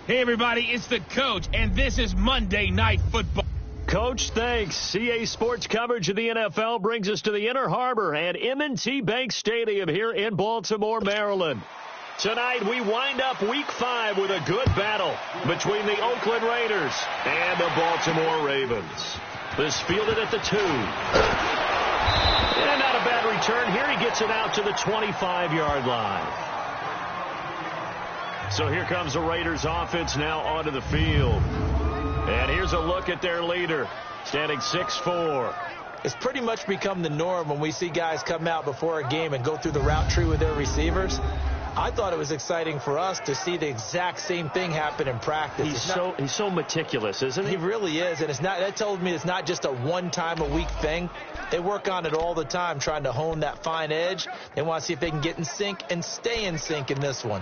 Hey, everybody, it's the coach, and this is Monday Night Football. Coach, thanks. CA Sports coverage of the NFL brings us to the Inner Harbor at M&T Bank Stadium here in Baltimore, Maryland. Tonight, we wind up Week 5 with a good battle between the Oakland Raiders and the Baltimore Ravens. This fielded at the 2. And not a bad return here. He gets it out to the 25-yard line. So here comes the Raiders offense now onto the field. And here's a look at their leader, standing 6'4". It's pretty much become the norm when we see guys come out before a game and go through the route tree with their receivers. I thought it was exciting for us to see the exact same thing happen in practice. He's so meticulous, isn't he? He really is, and that tells me it's not just a one-time-a-week thing. They work on it all the time, trying to hone that fine edge. They want to see if they can get in sync and stay in sync in this one.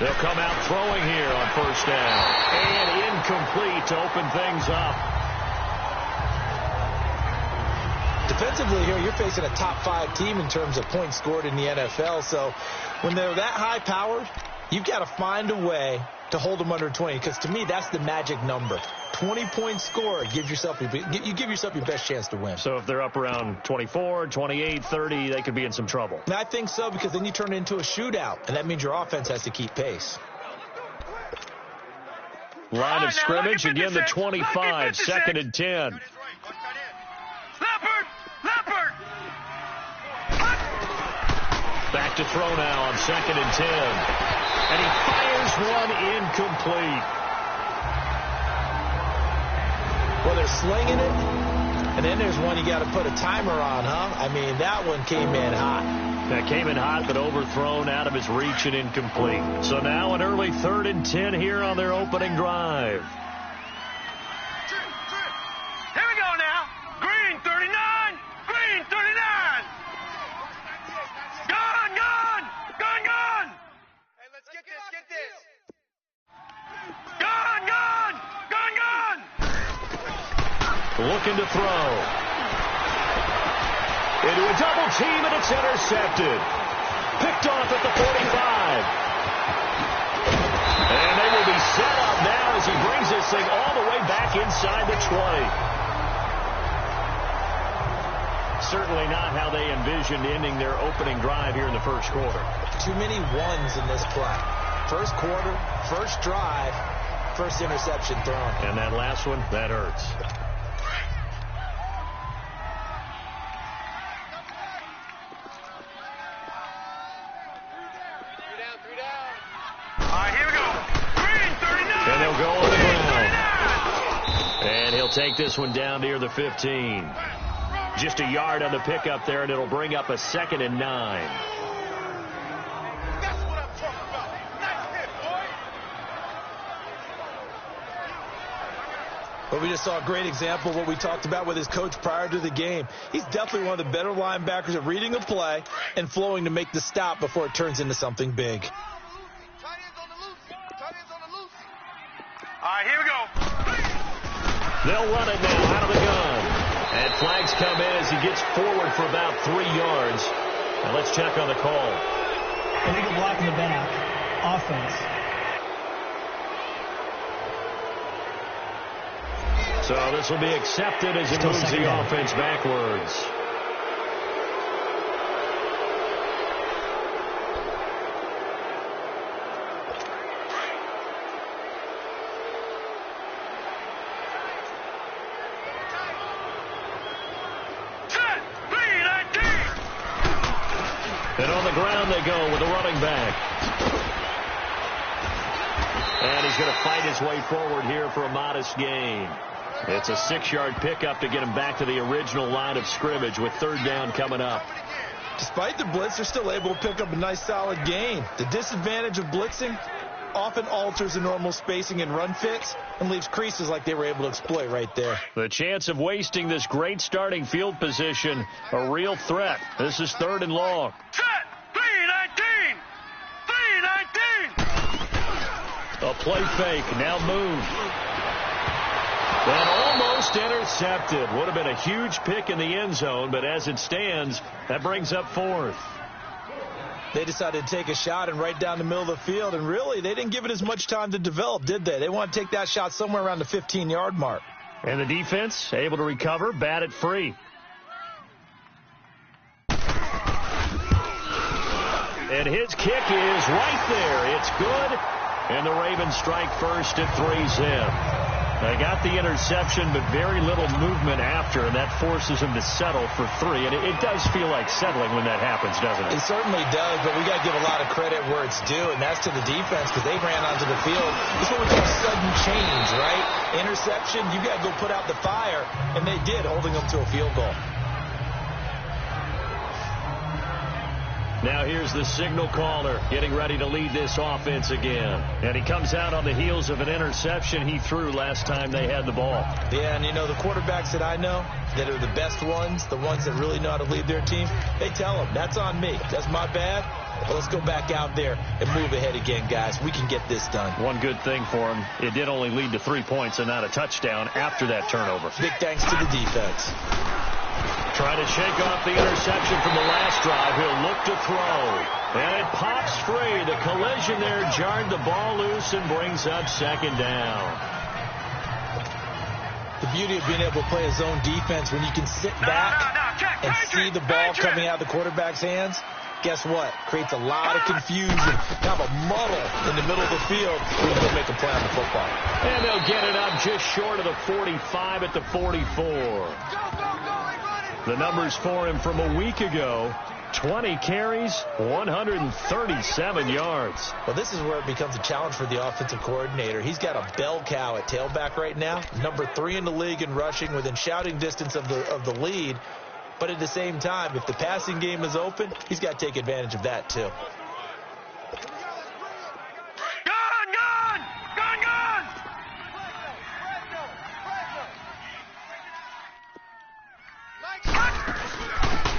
They'll come out throwing here on first down. And incomplete to open things up. Defensively here, you're facing a top 5 team in terms of points scored in the NFL. So when they're that high-powered, you've got to find a way to hold them under 20. Because to me, that's the magic number. 20 points scored. You give yourself your best chance to win. So if they're up around 24, 28, 30, they could be in some trouble. And I think so, because then you turn it into a shootout, and that means your offense has to keep pace. Line of scrimmage, again the 25, second and 10. Back to throw now on second and 10. And he fires one incomplete. Well, they're slinging it, and then there's one you got to put a timer on, huh? I mean, that one came in hot. That came in hot, but overthrown, out of his reach and incomplete. So now an early 3rd and 10 here on their opening drive. Here we go now. Green 39. Green 39. Gone, gone. Gone, gone. Hey, let's get this. Gone, gone. Gone, gone. Looking to throw. Into a double team, and it's intercepted. Picked off at the 45. And they will be set up now as he brings this thing all the way back inside the 20. Certainly not how they envisioned ending their opening drive here in the first quarter. Too many ones in this play. First quarter, first drive, first interception thrown. And that last one, that hurts. And they'll go on the ground. And he'll take this one down near the 15. Just a yard on the pickup there, and it'll bring up a 2nd and 9. That's what I'm talking about. Nice hit, boy. But we just saw a great example of what we talked about with his coach prior to the game. He's definitely one of the better linebackers at reading a play and flowing to make the stop before it turns into something big. All right, here we go. They'll run it now out of the gun. And flags come in as he gets forward for about 3 yards. Now let's check on the call. Illegal block in the back. Offense. So this will be accepted as it moves the offense backwards. And on the ground they go with a running back. And he's going to fight his way forward here for a modest gain. It's a 6-yard pickup to get him back to the original line of scrimmage with 3rd down coming up. Despite the blitz, they're still able to pick up a nice solid gain. The disadvantage of blitzing often alters the normal spacing and run fits and leaves creases like they were able to exploit right there. The chance of wasting this great starting field position, a real threat. This is 3rd and long. Set! 3-19! 3-19! A play fake. Now move. And almost intercepted. Would have been a huge pick in the end zone, but as it stands, that brings up 4th. They decided to take a shot and right down the middle of the field, and really, they didn't give it as much time to develop, did they? They want to take that shot somewhere around the 15-yard mark. And the defense able to recover, bat it free. And his kick is right there. It's good. And the Ravens strike first at 3-zip. They got the interception, but very little movement after, and that forces them to settle for 3. And it does feel like settling when that happens, doesn't it? It certainly does, but we got to give a lot of credit where it's due, and that's to the defense because they ran onto the field. This is what we call sudden change, right? Interception, you got to go put out the fire, and they did, holding them to a field goal. Now here's the signal caller getting ready to lead this offense again. And he comes out on the heels of an interception he threw last time they had the ball. Yeah, and you know, the quarterbacks that I know that are the best ones, the ones that really know how to lead their team, they tell them, that's on me. That's my bad. Well, let's go back out there and move ahead again, guys. We can get this done. One good thing for him, it did only lead to 3 points and not a touchdown after that turnover. Big thanks to the defense. Trying to shake off the interception from the last drive. He'll look to throw. And it pops free. The collision there jarred the ball loose and brings up 2nd down. The beauty of being able to play a zone defense when you can sit back and see the ball coming out of the quarterback's hands, guess what? Creates a lot of confusion, kind of a muddle in the middle of the field when you make a play on the football. And they'll get it up just short of the 45 at the 44. The numbers for him from a week ago, 20 carries, 137 yards. Well, this is where it becomes a challenge for the offensive coordinator. He's got a bell cow at tailback right now, number 3 in the league in rushing, within shouting distance of the lead. But at the same time, if the passing game is open, he's got to take advantage of that too.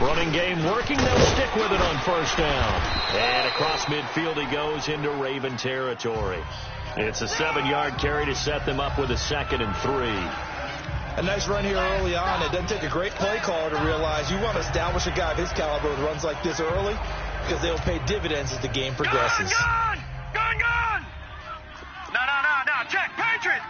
Running game working. They'll stick with it on 1st down. And across midfield he goes into Raven territory. It's a 7-yard carry to set them up with a 2nd and 3. A nice run here early on. It doesn't take a great play caller to realize you want to establish a guy of his caliber who runs like this early because they'll pay dividends as the game progresses. Gone! No. Check. Patriot!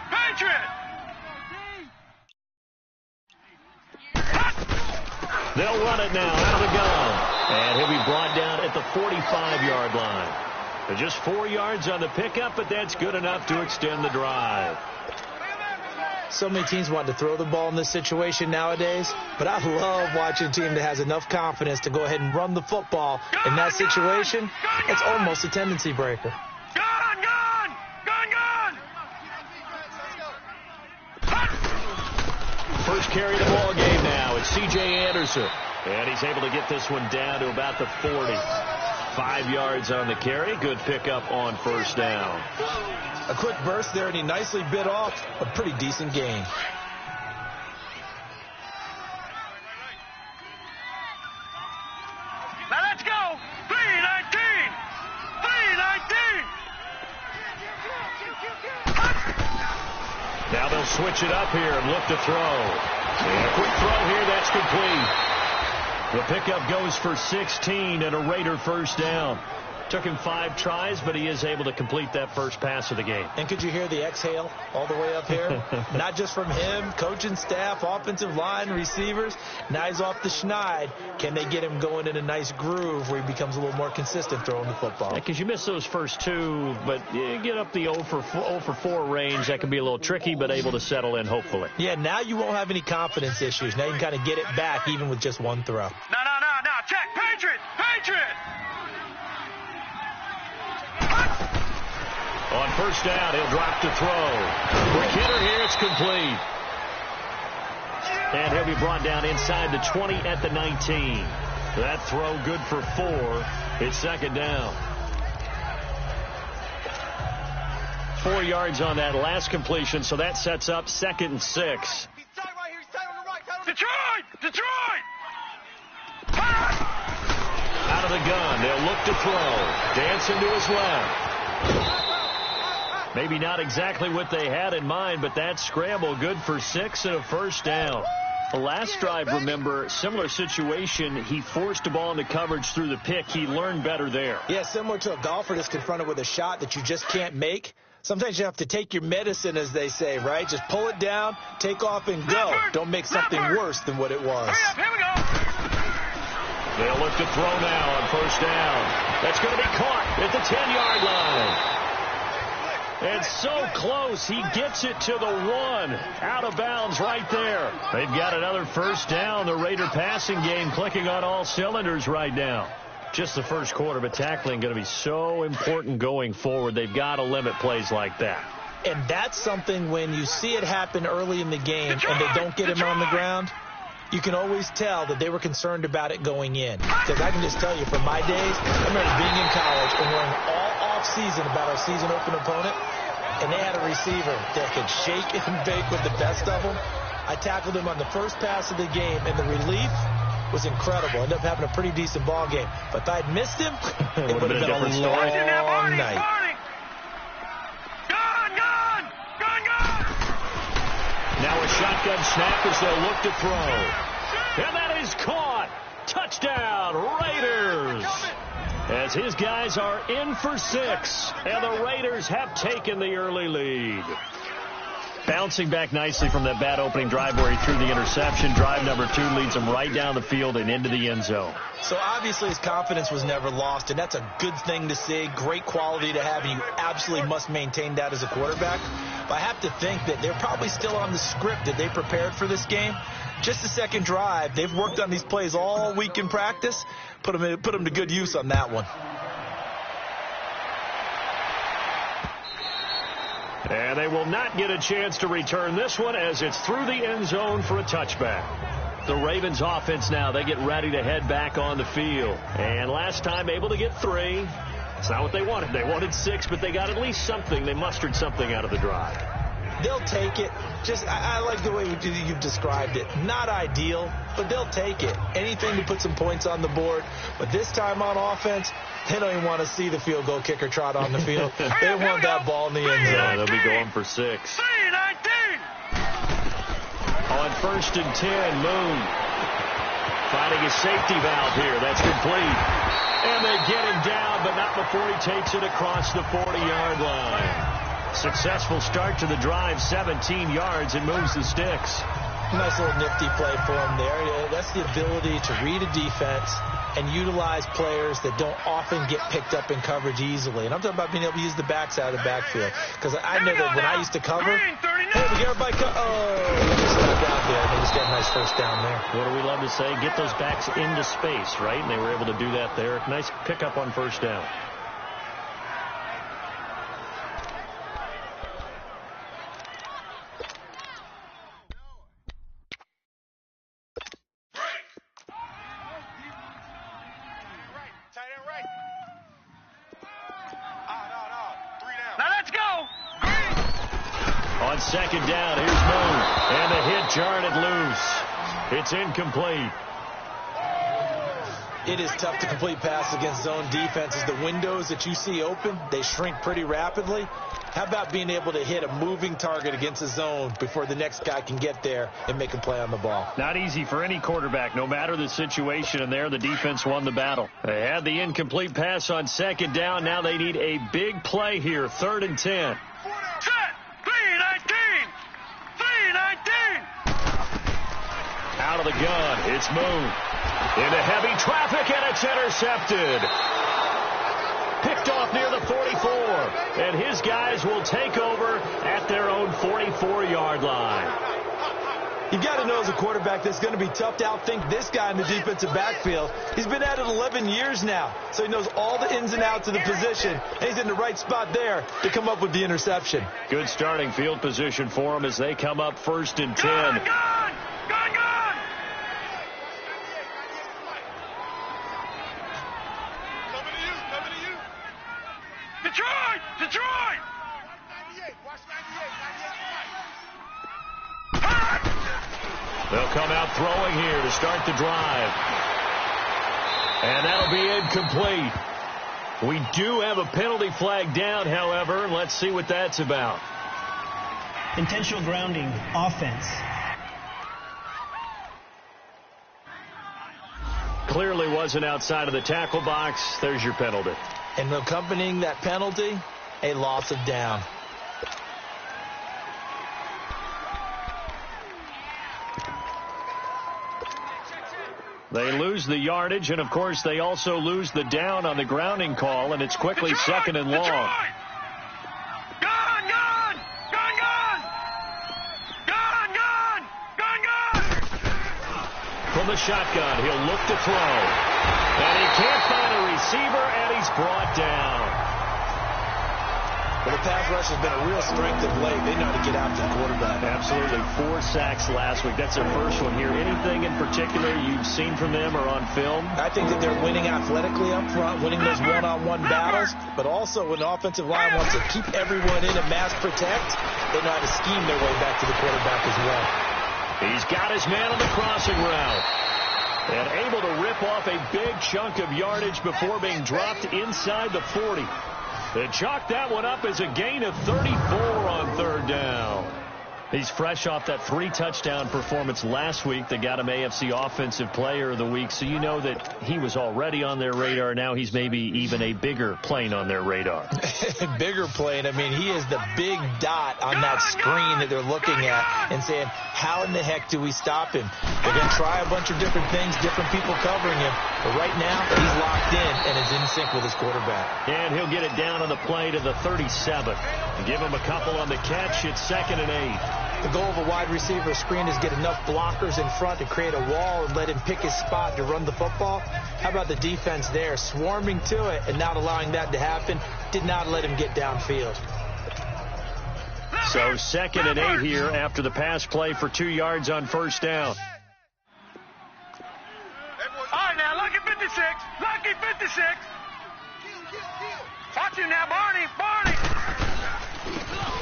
They'll run it now out of the gun. And he'll be brought down at the 45-yard line. There's just 4 yards on the pickup, but that's good enough to extend the drive. So many teams want to throw the ball in this situation nowadays, but I love watching a team that has enough confidence to go ahead and run the football. In that situation, it's almost a tendency breaker. First carry of the ball game now. It's C.J. Anderson. And he's able to get this one down to about the 40. 5 yards on the carry. Good pickup on 1st down. A quick burst there, and he nicely bit off a pretty decent gain. Now let's go. 319. Now they'll switch it up here and look to throw. And a quick throw here, that's complete. The pickup goes for 16 and a Raider 1st down. Took him 5 tries, but he is able to complete that first pass of the game. And could you hear the exhale all the way up here? Not just from him, coaching staff, offensive line, receivers. Now he's off the schneid. Can they get him going in a nice groove where he becomes a little more consistent throwing the football? Because you miss those first 2, but you get up the 0 for 4 range. That can be a little tricky, but able to settle in, hopefully. Yeah, now you won't have any confidence issues. Now you can kind of get it back even with just 1 throw. No. Check. Patriot. On 1st down, he'll drop to throw. Quick hitter here, it's complete. And he'll be brought down inside the 20 at the 19. That throw good for 4. It's 2nd down. 4 yards on that last completion, so that sets up 2nd and 6. Detroit! Out of the gun, they'll look to throw. Dancing to his left. Maybe not exactly what they had in mind, but that scramble good for 6 and a first down. The last drive, remember, similar situation. He forced a ball into coverage through the pick. He learned better there. Yeah, similar to a golfer that's confronted with a shot that you just can't make. Sometimes you have to take your medicine, as they say, right? Just pull it down, take off, and go. Don't make something worse than what it was. Here we go. They'll look to throw now on first down. That's going to be caught at the 10-yard line. And so close, he gets it to the 1. Out of bounds right there. They've got another first down. The Raider passing game clicking on all cylinders right now. Just the first quarter, but tackling going to be so important going forward. They've got to limit plays like that. And that's something when you see it happen early in the game and they don't get him on the ground, you can always tell that they were concerned about it going in. Because I can just tell you, from my days, I remember being in college and learning all off-season about our season open opponent, and they had a receiver that could shake and bake with the best of them. I tackled him on the first pass of the game, and the relief was incredible. Ended up having a pretty decent ball game. But if I'd missed him, it would have been a long night. Now a shotgun snap as they'll look to throw. And that is caught. Touchdown, Raiders. As his guys are in for 6. And the Raiders have taken the early lead. Bouncing back nicely from that bad opening drive where he threw the interception. Drive number 2 leads him right down the field and into the end zone. So obviously his confidence was never lost, and that's a good thing to see. Great quality to have, and you absolutely must maintain that as a quarterback. But I have to think that they're probably still on the script that they prepared for this game. Just the second drive. They've worked on these plays all week in practice. Put them to good use on that one. And they will not get a chance to return this one as it's through the end zone for a touchback. The Ravens offense now, they get ready to head back on the field. And last time able to get 3. It's not what they wanted. They wanted 6, but they got at least something. They mustered something out of the drive. They'll take it. I like the way you've described it. Not ideal, but they'll take it. Anything to put some points on the board. But this time on offense, they don't even want to see the field goal kicker trot on the field. They want that ball in the end zone. Yeah, they'll be going for 6. On first and 10, Moon finding a safety valve here. That's complete. And they get him down, but not before he takes it across the 40-yard line. Successful start to the drive, 17 yards, and moves the sticks. Nice little nifty play for him there. That's the ability to read a defense and utilize players that don't often get picked up in coverage easily. And I'm talking about being able to use the backs out of the backfield. Because I know that when I used to cover, hey, we get everybody they just stepped out there. They just got a nice first down there. What do we love to say? Get those backs into space, right? And they were able to do that there. Nice pickup on first down. Second down, here's Moon, and the hit jarred it loose. It's incomplete. It is tough to complete passes against zone defenses. The windows that you see open, they shrink pretty rapidly. How about being able to hit a moving target against a zone before the next guy can get there and make a play on the ball? Not easy for any quarterback, no matter the situation, and there the defense won the battle. They had the incomplete pass on second down. Now they need a big play here, 3rd and 10. Out of the gun, it's Moon. Into heavy traffic, and it's intercepted. Picked off near the 44. And his guys will take over at their own 44-yard line. You've got to know as a quarterback that's going to be tough to outthink this guy in the defensive backfield. He's been at it 11 years now, so he knows all the ins and outs of the position. And he's in the right spot there to come up with the interception. Good starting field position for him as they come up 1st and 10. Detroit! They'll come out throwing here to start the drive. And that'll be incomplete. We do have a penalty flag down, however. Let's see what that's about. Intentional grounding, offense. Clearly wasn't outside of the tackle box. There's your penalty. And accompanying that penalty, a loss of down. They lose the yardage, and, of course, they also lose the down on the grounding call, and it's quickly second and long. Gone! From the shotgun, he'll look to throw. And he can't find a receiver, and he's brought down. Well, the pass rush has been a real strength of late. They know how to get after the quarterback. Absolutely. 4 sacks last week. That's their first one here. Anything in particular you've seen from them or on film? I think that they're winning athletically up front, winning those one-on-one battles, but also when the offensive line wants to keep everyone in and mass protect, they know how to scheme their way back to the quarterback as well. He's got his man on the crossing route. And able to rip off a big chunk of yardage before being dropped inside the 40. They chalk that one up as a gain of 34 on third down. He's fresh off that 3-touchdown performance last week that got him AFC Offensive Player of the Week, so you know that he was already on their radar. Now he's maybe even a bigger plane on their radar. Bigger plane. I mean, he is the big dot on that screen that they're looking at and saying, how in the heck do we stop him? They're going to try a bunch of different things, different people covering him, but right now he's locked in and is in sync with his quarterback. And he'll get it down on the play to the 37. Give him a couple on the catch. It's 2nd and 8. The goal of a wide receiver screen is get enough blockers in front to create a wall and let him pick his spot to run the football. How about the defense there, swarming to it and not allowing that to happen? Did not let him get downfield. So 2nd and 8 here after the pass play for 2 yards on first down. All right, now, lucky 56. Lucky 56. Watch him now, Barney.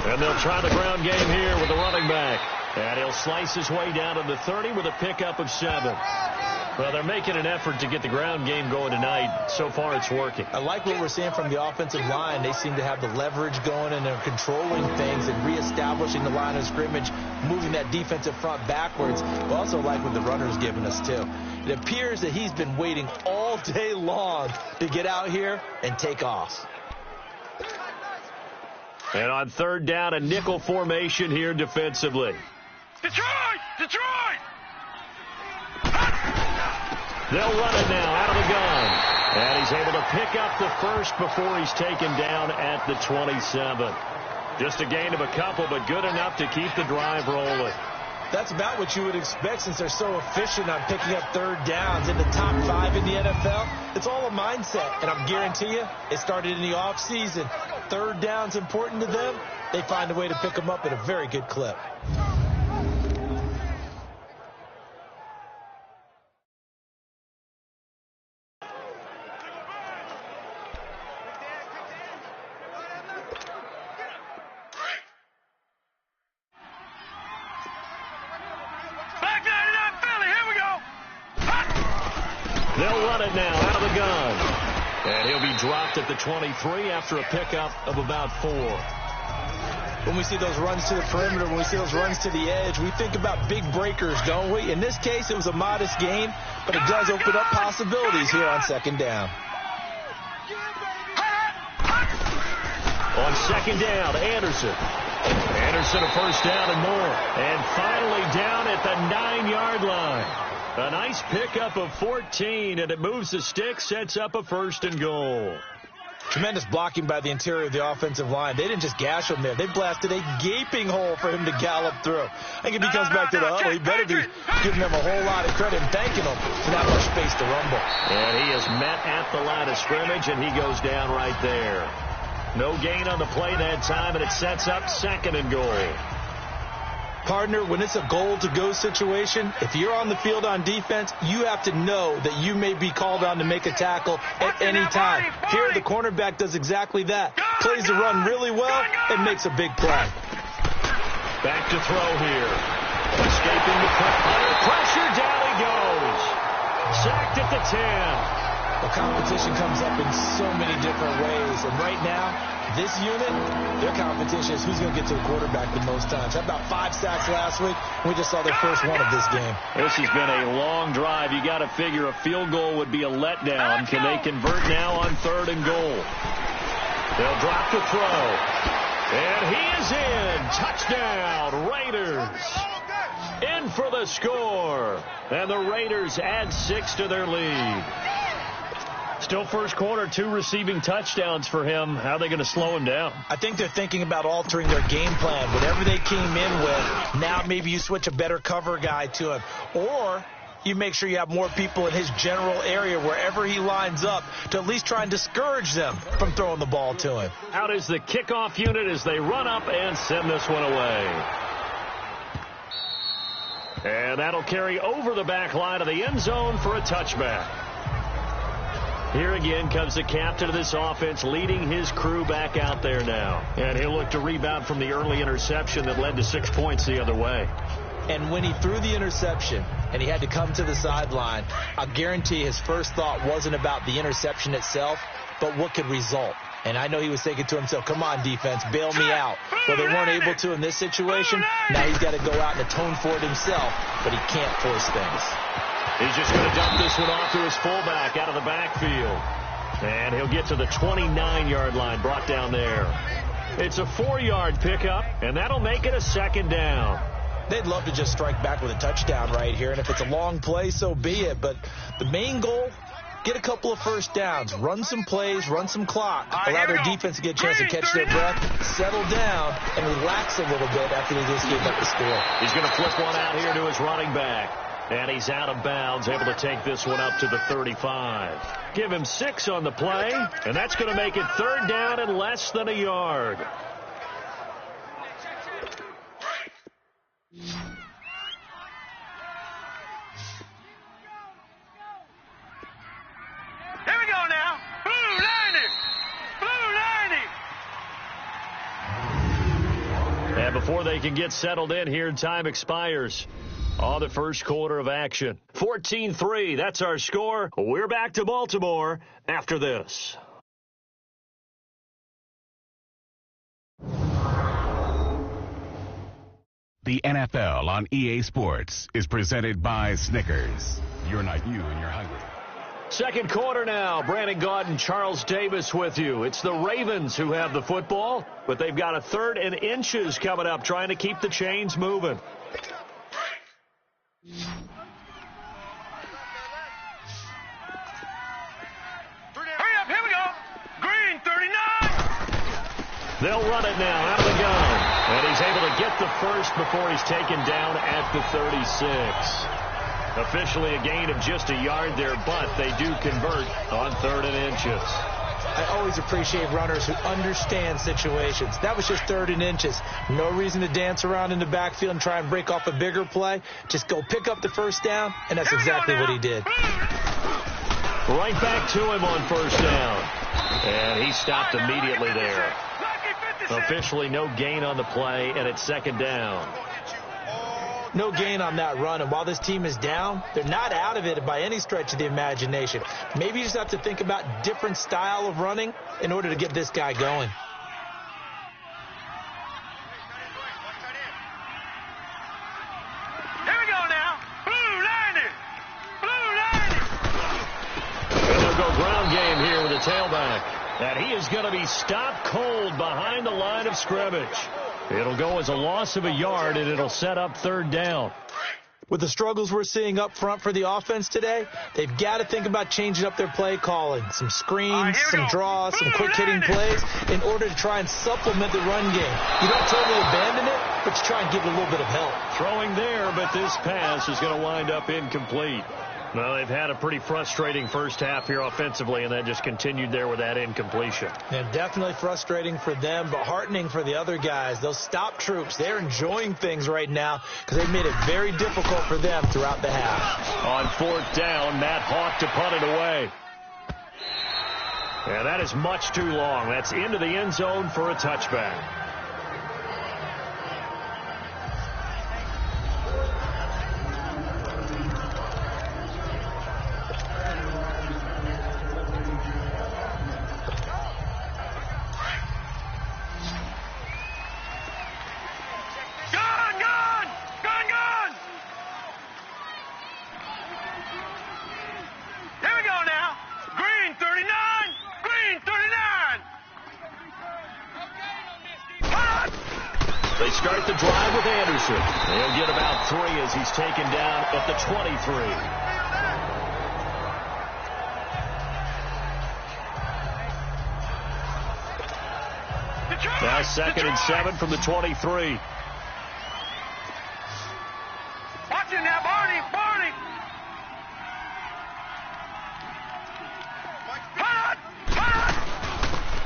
And they'll try the ground game here with the running back. And he'll slice his way down to the 30 with a pickup of 7. Well, they're making an effort to get the ground game going tonight. So far, it's working. I like what we're seeing from the offensive line. They seem to have the leverage going, and they're controlling things and reestablishing the line of scrimmage, moving that defensive front backwards. We also like what the runner's giving us, too. It appears that he's been waiting all day long to get out here and take off. And on third down, a nickel formation here defensively. Detroit! They'll run it now out of the gun. And he's able to pick up the first before he's taken down at the 27. Just a gain of a couple, but good enough to keep the drive rolling. That's about what you would expect since they're so efficient on picking up third downs in the top 5 in the NFL. It's all a mindset, and I guarantee you it started in the offseason. Third down's important to them. They find a way to pick them up at a very good clip. They'll run it now out of the gun. And he'll be dropped at the 23 after a pickup of about 4. When we see those runs to the perimeter, when we see those runs to the edge, we think about big breakers, don't we? In this case, it was a modest gain, but it does open up possibilities here on second down. On second down, Anderson. Anderson a first down and more. And finally down at the 9-yard line. A nice pickup of 14, and it moves the stick, sets up a 1st and goal. Tremendous blocking by the interior of the offensive line. They didn't just gash him there. They blasted a gaping hole for him to gallop through. I think if he comes back to the huddle, he better be giving them a whole lot of credit and thanking them for that much space to rumble. And he is met at the line of scrimmage, and he goes down right there. No gain on the play that time, and it sets up 2nd and goal. Partner, when it's a goal-to-go situation, if you're on the field on defense, you have to know that you may be called on to make a tackle at any time. Here, the cornerback does exactly that. Plays the run really well and makes a big play. Back to throw here. Escaping the pressure. Down he goes. Sacked at the 10. The competition comes up in so many different ways. And right now, this unit, their competition is who's going to get to the quarterback the most times. Had about 5 sacks last week. We just saw their first one of this game. This has been a long drive. You got to figure a field goal would be a letdown. Can they convert now on 3rd and goal? They'll drop the throw. And he is in. Touchdown, Raiders. In for the score. And the Raiders add 6 to their lead. Still first quarter, 2 receiving touchdowns for him. How are they going to slow him down? I think they're thinking about altering their game plan. Whatever they came in with, now maybe you switch a better cover guy to him. Or you make sure you have more people in his general area wherever he lines up to at least try and discourage them from throwing the ball to him. Out is the kickoff unit as they run up and send this one away. And that'll carry over the back line of the end zone for a touchback. Here again comes the captain of this offense leading his crew back out there now. And he'll look to rebound from the early interception that led to 6 points the other way. And when he threw the interception and he had to come to the sideline, I'll guarantee his first thought wasn't about the interception itself, but what could result. And I know he was thinking to himself, come on, defense, bail me out. Well, they weren't able to in this situation. Now he's got to go out and atone for it himself, but he can't force things. He's just going to dump this one off to his fullback out of the backfield. And he'll get to the 29-yard line, brought down there. It's a 4-yard pickup, and that'll make it a 2nd down. They'd love to just strike back with a touchdown right here, and if it's a long play, so be it. But the main goal, get a couple of first downs, run some plays, run some clock, allow their defense to get a chance to catch their breath, settle down, and relax a little bit after they just gave up the score. He's going to flip one out here to his running back. And he's out of bounds, able to take this one up to the 35. Give him 6 on the play, and that's going to make it 3rd down and less than a yard. Here we go now. Blue 90. Blue 90. And before they can get settled in here, time expires. On the first quarter of action. 14-3, that's our score. We're back to Baltimore after this. The NFL on EA Sports is presented by Snickers. You're not you and you're hungry. Second quarter now. Brandon Gaud and Charles Davis with you. It's the Ravens who have the football, but they've got a 3rd and inches coming up, trying to keep the chains moving. Hurry up, here we go. Green 39. They'll run it now out of the gun. And he's able to get the first before he's taken down at the 36. Officially a gain of just a yard there, but they do convert on 3rd and inches. I always appreciate runners who understand situations. That was just 3rd and inches. No reason to dance around in the backfield and try and break off a bigger play. Just go pick up the first down, and that's exactly what he did. Right back to him on 1st down. And he stopped immediately there. Officially no gain on the play, and it's 2nd down. No gain on that run, and while this team is down, they're not out of it by any stretch of the imagination. Maybe you just have to think about different style of running in order to get this guy going. Here we go now. Blue 90. Blue 90. And they'll go ground game here with a tailback. And he is going to be stopped cold behind the line of scrimmage. It'll go as a loss of a yard, and it'll set up 3rd down. With the struggles we're seeing up front for the offense today, they've got to think about changing up their play calling. Some screens, some draws, some quick-hitting plays in order to try and supplement the run game. You don't totally abandon it, but you try and give it a little bit of help. Throwing there, but this pass is going to wind up incomplete. Well, they've had a pretty frustrating first half here offensively, and that just continued there with that incompletion. And definitely frustrating for them, but heartening for the other guys. Those stop troops, they're enjoying things right now because they've made it very difficult for them throughout the half. On 4th down, Matt Hawk to punt it away. And that is much too long. That's into the end zone for a touchback. They start the drive with Anderson. He'll get about 3 as he's taken down at the 23. Now 2nd and 7 from the 23. Watch him now, Barney.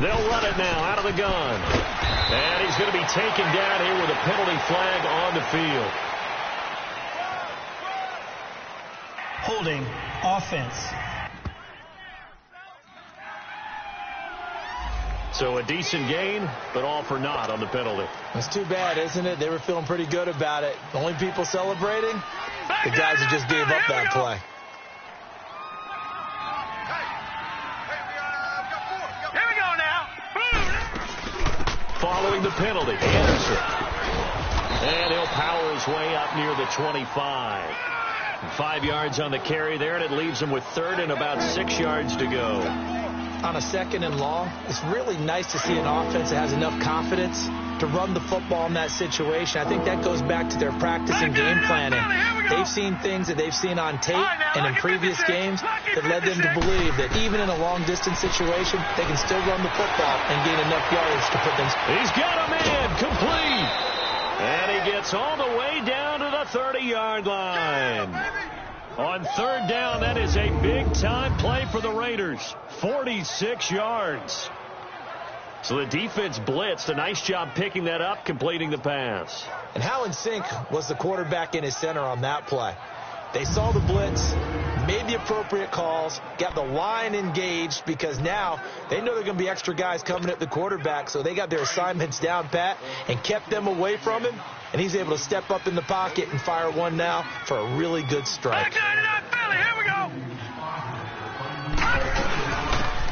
They'll run it now out of the gun. And he's going to be taken down here with a penalty flag on the field. Holding offense. So a decent gain, but all for naught on the penalty. It's too bad, isn't it? They were feeling pretty good about it. The only people celebrating, the guys who just gave up that play. Here we go now. Following the penalty, Anderson. And he'll power his way up near the 25. 5 yards on the carry there, and it leaves him with 3rd and about 6 yards to go. On a 2nd and long, it's really nice to see an offense that has enough confidence to run the football in that situation. I think that goes back to their practice and game planning. They've seen things that they've seen on tape and in previous games that led them to believe that even in a long-distance situation, they can still run the football and gain enough yards to put them. He's got a man complete. And he gets all the way down to the 30-yard line. On 3rd down, that is a big-time play for the Raiders. 46 yards. So the defense blitzed. A nice job picking that up, completing the pass. And how in sync was the quarterback in his center on that play? They saw the blitz, made the appropriate calls, got the line engaged because now they know they're going to be extra guys coming at the quarterback, so they got their assignments down pat and kept them away from him, and he's able to step up in the pocket and fire one now for a really good strike. Here we go.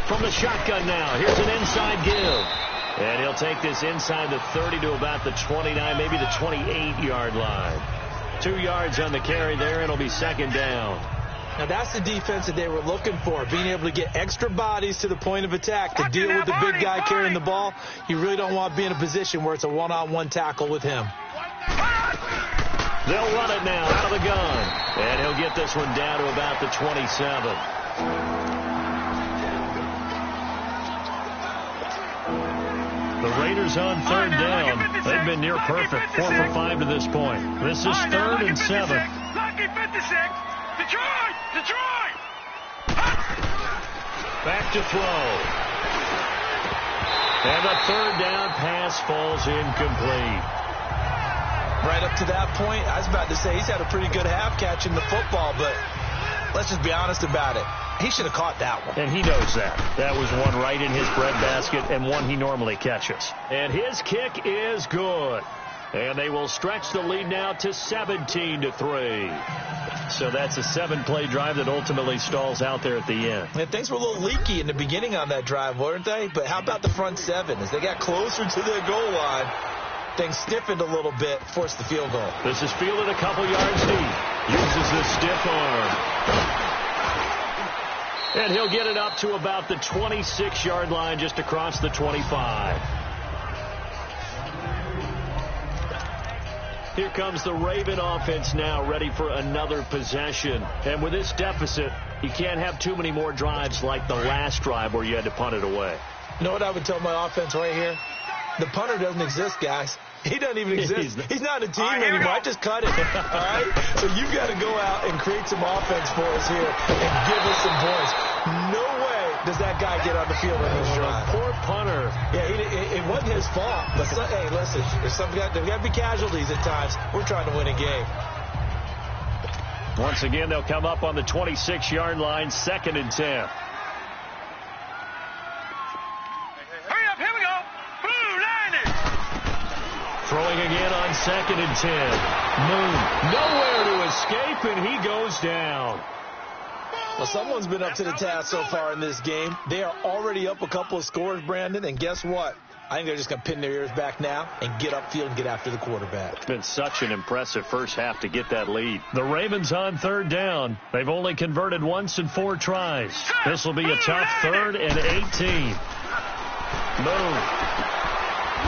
From the shotgun now, here's an inside give. And he'll take this inside the 30 to about the 29, maybe the 28-yard line. 2 yards on the carry there, and it'll be 2nd down. Now that's the defense that they were looking for, being able to get extra bodies to the point of attack to deal with the big guy carrying the ball. You really don't want to be in a position where it's a one-on-one tackle with him. They'll run it now out of the gun. And he'll get this one down to about the 27. The Raiders on 3rd down. They've been near perfect. 4 for 5 to this point. This is 3rd and 7. Lucky 56. Detroit. Back to throw. And the 3rd down pass falls incomplete. Right up to that point, I was about to say he's had a pretty good half catching the football, but let's just be honest about it. He should have caught that one. And he knows that. That was one right in his breadbasket and one he normally catches. And his kick is good. And they will stretch the lead now to 17-3. So that's a 7-play drive that ultimately stalls out there at the end. And things were a little leaky in the beginning on that drive, weren't they? But how about the front 7? As they got closer to their goal line, things stiffened a little bit, forced the field goal. This is fielded a couple yards deep. Uses the stiff arm. And he'll get it up to about the 26-yard line, just across the 25. Here comes the Raven offense now, ready for another possession. And with this deficit, you can't have too many more drives like the last drive where you had to punt it away. You know what I would tell my offense right here? The punter doesn't exist, guys. He doesn't even exist. He's not a team anymore. I just cut it. All right? So you've got to go out and create some offense for us here and give us some points. No way does that guy get on the field in this drive. Poor punter. Yeah, it wasn't his fault. But hey, listen, there's got to be casualties at times. We're trying to win a game. Once again, they'll come up on the 26-yard line, 2nd and 10. Hurry up, here we go. Blue 90. Throwing again on 2nd and 10. Moon, nowhere to escape, and he goes down. Well, someone's been up to the task so far in this game. They are already up a couple of scores, Brandon, and guess what? I think they're just going to pin their ears back now and get upfield and get after the quarterback. It's been such an impressive first half to get that lead. The Ravens on 3rd down. They've only converted once in 4 tries. This will be a tough 3rd and 18. Moon.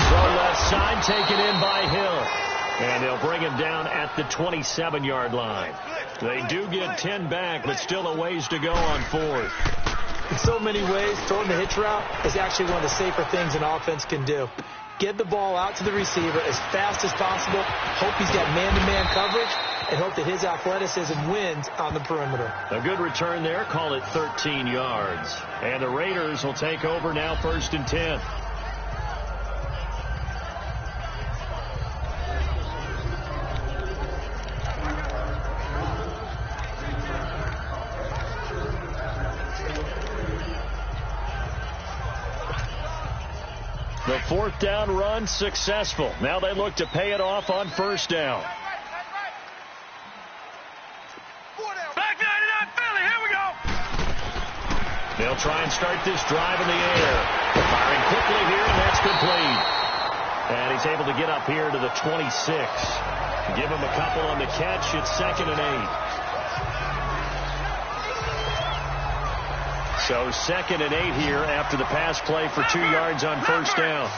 Throw left side, taken in by Hill. And they'll bring him down at the 27-yard line. They do get 10 back, but still a ways to go on fourth. In so many ways, throwing the hitch route is actually one of the safer things an offense can do. Get the ball out to the receiver as fast as possible, hope he's got man-to-man coverage, and hope that his athleticism wins on the perimeter. A good return there, call it 13 yards. And the Raiders will take over now, 1st and 10. The 4th down run successful. Now they look to pay it off on 1st down. Back 99 Philly, here we go. They'll try and start this drive in the air. Firing quickly here, and that's complete. And he's able to get up here to the 26. Give him a couple on the catch. It's 2nd and 8. So 2nd and 8 here after the pass play for 2 yards on 1st down.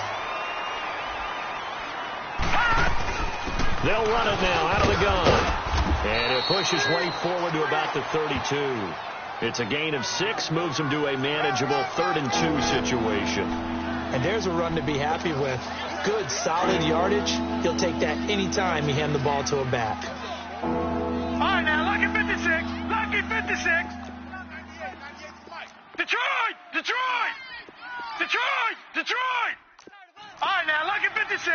They'll run it now out of the gun. And he'll push his way forward to about the 32. It's a gain of 6, moves him to a manageable 3rd and 2 situation. And there's a run to be happy with. Good, solid yardage. He'll take that any time you hand the ball to a back. All right, now, lucky 56. Lucky 56. Detroit! Detroit! Detroit! Detroit! All right, now, lucky 56.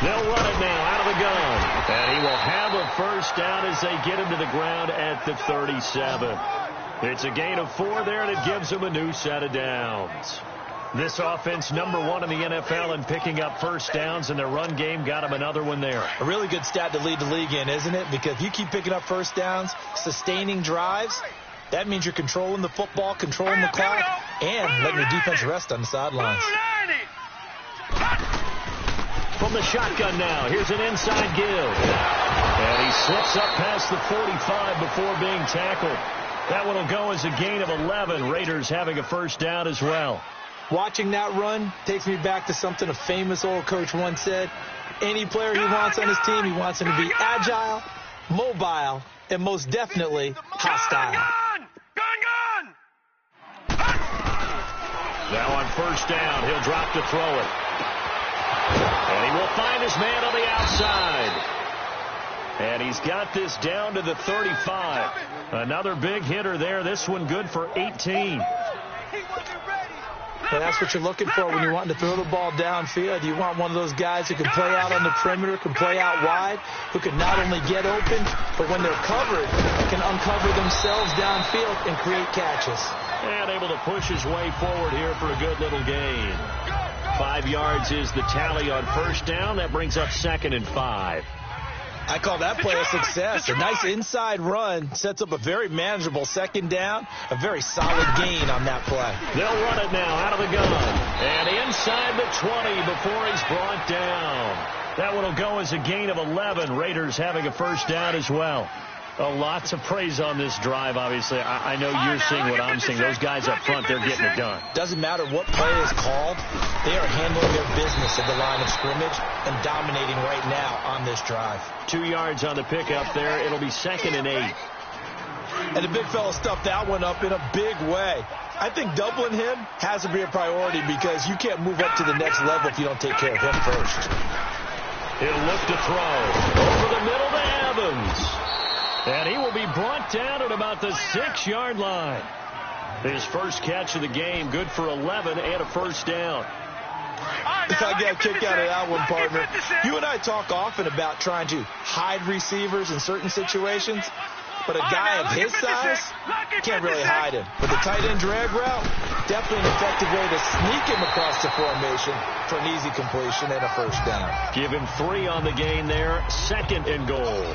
They'll run it now out of the gun. And he will have a 1st down as they get him to the ground at the 37. It's a gain of 4 there, and it gives them a new set of downs. This offense, number 1 in the NFL in picking up 1st downs, and their run game got them another one there. A really good stat to lead the league in, isn't it? Because if you keep picking up 1st downs, sustaining drives, that means you're controlling the football, controlling the clock, and letting your defense rest on the sidelines. From the shotgun now, here's an inside give. And he slips up past the 45 before being tackled. That one will go as a gain of 11. Raiders having a 1st down as well. Watching that run takes me back to something a famous old coach once said. Any player he wants on his team, he wants him to be agile, mobile, and most definitely hostile. Now on 1st down, he'll drop to throw it. And he will find his man on the outside. And he's got this down to the 35. Another big hitter there. This one good for 18. And that's what you're looking for when you're wanting to throw the ball downfield. You want one of those guys who can play out on the perimeter, can play out wide, who can not only get open, but when they're covered, can uncover themselves downfield and create catches. And able to push his way forward here for a good little gain. 5 yards is the tally on 1st down. That brings up 2nd and 5. I call that play a success. A nice inside run sets up a very manageable 2nd down. A very solid gain on that play. They'll run it now out of the gun. And inside the 20 before he's brought down. That one will go as a gain of 11. Raiders having a 1st down as well. Lots of praise on this drive, obviously. I know you're seeing what I'm seeing. Those guys up front, they're getting it done. Doesn't matter what play is called. They are handling their business at the line of scrimmage and dominating right now on this drive. 2 yards on the pickup there. It'll be 2nd and 8. And the big fella stuffed that one up in a big way. I think doubling him has to be a priority because you can't move up to the next level if you don't take care of him first. He'll look to throw. Over the middle to Evans. And he will be brought down at about the 6-yard line. His first catch of the game, good for 11 and a 1st down. I got a kick out of that one, partner. You and I talk often about trying to hide receivers in certain situations, but a guy of his size can't really hide him. But the tight end drag route, definitely an effective way to sneak him across the formation for an easy completion and a 1st down. Give him 3 on the gain there, 2nd and goal.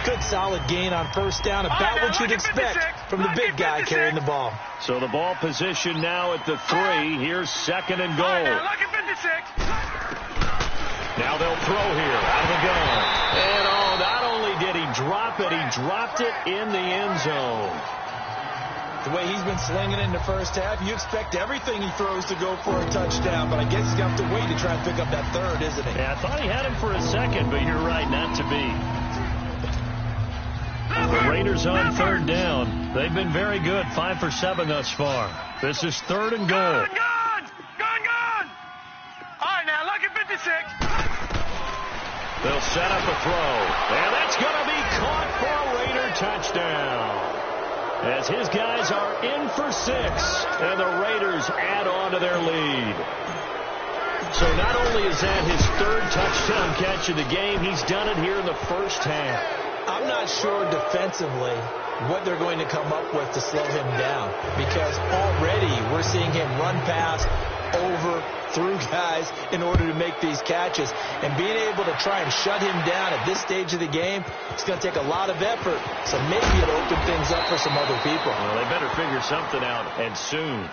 Good solid gain on 1st down, about what you'd expect from the big guy carrying the ball. So the ball position now at the 3. Here's 2nd and goal. Now they'll throw here out of the gun. And not only did he drop it, he dropped it in the end zone. The way he's been slinging in the first half, you expect everything he throws to go for a touchdown, but I guess he's going to have to wait to try and pick up that third, isn't he? Yeah, I thought he had him for a second, but you're right, not to be. The Raiders on third down. They've been very good, 5 for 7 thus far. This is 3rd and goal. Gone! All right, now, look at 56. They'll set up a throw, and that's going to be caught for a Raider touchdown. As his guys are in for 6, and the Raiders add on to their lead. So not only is that his 3rd touchdown catch of the game, he's done it here in the first half. I'm not sure defensively what they're going to come up with to slow him down, because already we're seeing him run past, over, through guys in order to make these catches. And being able to try and shut him down at this stage of the game, it's going to take a lot of effort. So maybe it'll open things up for some other people. Well, they better figure something out, and soon.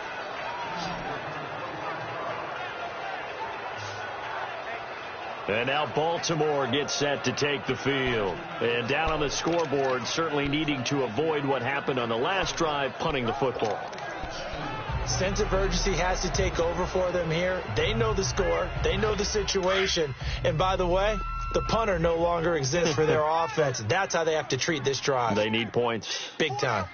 And now Baltimore gets set to take the field. And down on the scoreboard, certainly needing to avoid what happened on the last drive, punting the football. Sense of urgency has to take over for them here. They know the score. They know the situation. And by the way, the punter no longer exists for their offense. That's how they have to treat this drive. They need points. Big time.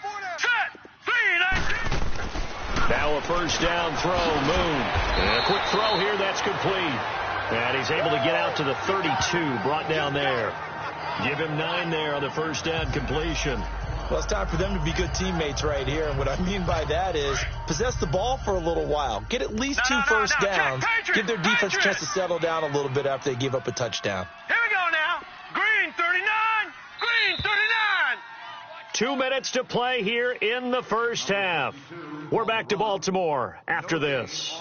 Now a first down throw, Moon. And a quick throw here, that's complete. And he's able to get out to the 32, brought down there. Give him 9 there on the first down completion. Well, it's time for them to be good teammates right here. And what I mean by that is possess the ball for a little while. Get at least 2 first downs. Give their defense a chance to settle down a little bit after they give up a touchdown. Here we go now. Green 39. Green 39. 2 minutes to play here in the first half. We're back to Baltimore after this.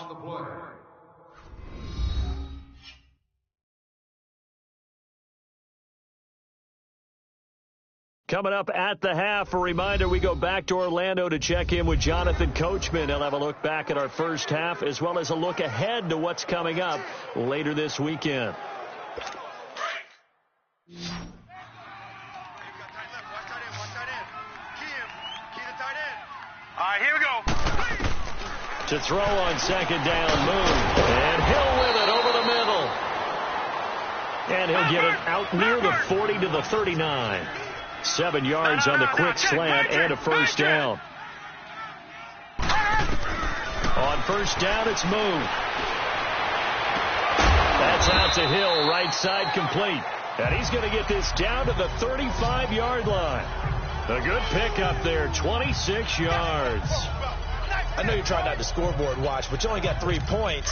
Coming up at the half, a reminder, we go back to Orlando to check in with Jonathan Coachman. He'll have a look back at our first half as well as a look ahead to what's coming up later this weekend. All right, here we go. To throw on second down, Moon. And Hill with it over the middle. And he'll get it out near the 40 to the 39. 7 yards on the quick slant and a first down. On first down, it's Moon. That's out to Hill, right side complete. And he's going to get this down to the 35-yard line. A good pickup there, 26 yards. I know you're trying not to scoreboard watch, but you only got 3 points.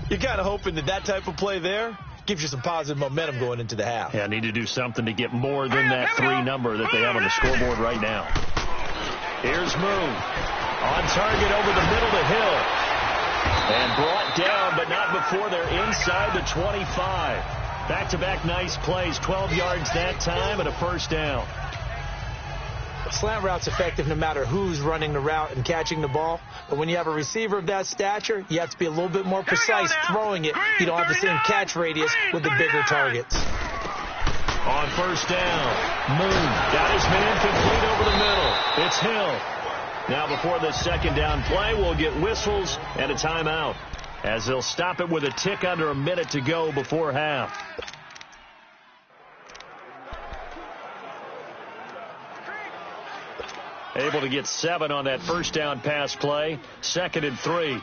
You're kind of hoping that that type of play there gives you some positive momentum going into the half. Yeah, need to do something to get more than that 3 number that they have on the scoreboard right now. Here's Moon. On target over the middle to Hill. And brought down, but not before they're inside the 25. Back-to-back nice plays, 12 yards that time and a first down. Slant route's effective no matter who's running the route and catching the ball. But when you have a receiver of that stature, you have to be a little bit more precise throwing it. You don't have the same catch radius with the bigger targets. On first down, Moon got his man complete over the middle. It's Hill. Now before the second down play, we'll get whistles and a timeout, as they'll stop it with a tick under a minute to go before half. Able to get 7 on that first down pass play. 2nd and 3.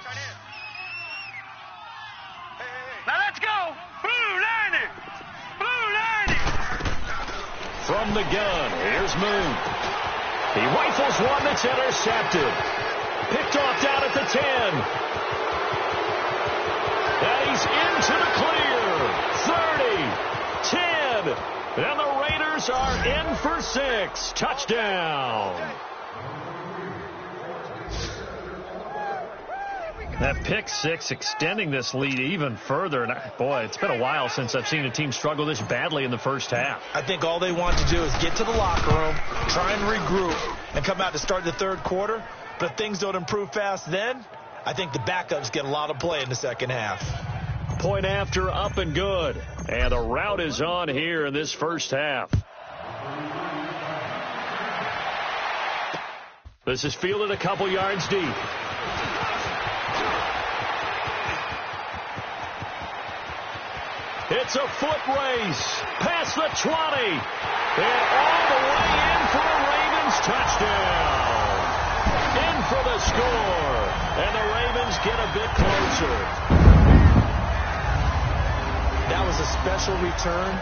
Now let's go. Blue 90. Blue 90. From the gun, here's Moon. He rifles one that's intercepted. Picked off down at the 10. And he's into the clear. 30, 10. And the Raiders are in for 6. Touchdown. That pick 6 extending this lead even further. And boy, it's been a while since I've seen a team struggle this badly in the first half. I think all they want to do is get to the locker room, try and regroup, and come out to start the third quarter. But if things don't improve fast then, I think the backups get a lot of play in the second half. Point after, up and good. And the route is on here in this first half. This is fielded a couple yards deep. It's a foot race past the 20. And all the way in for a Ravens touchdown. In for the score. And the Ravens get a bit closer. That was a special return,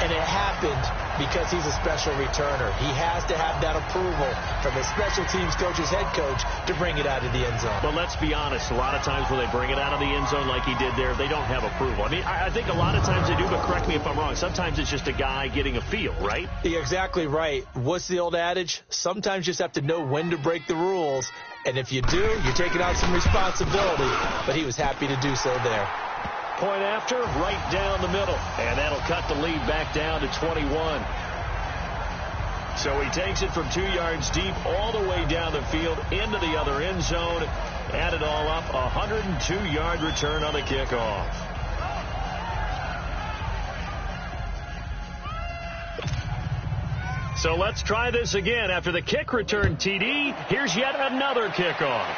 and it happened because he's a special returner. He has to have that approval from his special teams coach's head coach to bring it out of the end zone. But let's be honest, a lot of times when they bring it out of the end zone like he did there, they don't have approval. I mean, I think a lot of times they do, but correct me if I'm wrong. Sometimes it's just a guy getting a feel, right? You're exactly right. What's the old adage? Sometimes you just have to know when to break the rules, and if you do, you're taking on some responsibility. But he was happy to do so there. Point after, right down the middle. And that'll cut the lead back down to 21. So he takes it from 2 yards deep all the way down the field into the other end zone. Add it all up, a 102-yard return on the kickoff. So let's try this again. After the kick return TD, here's yet another kickoff.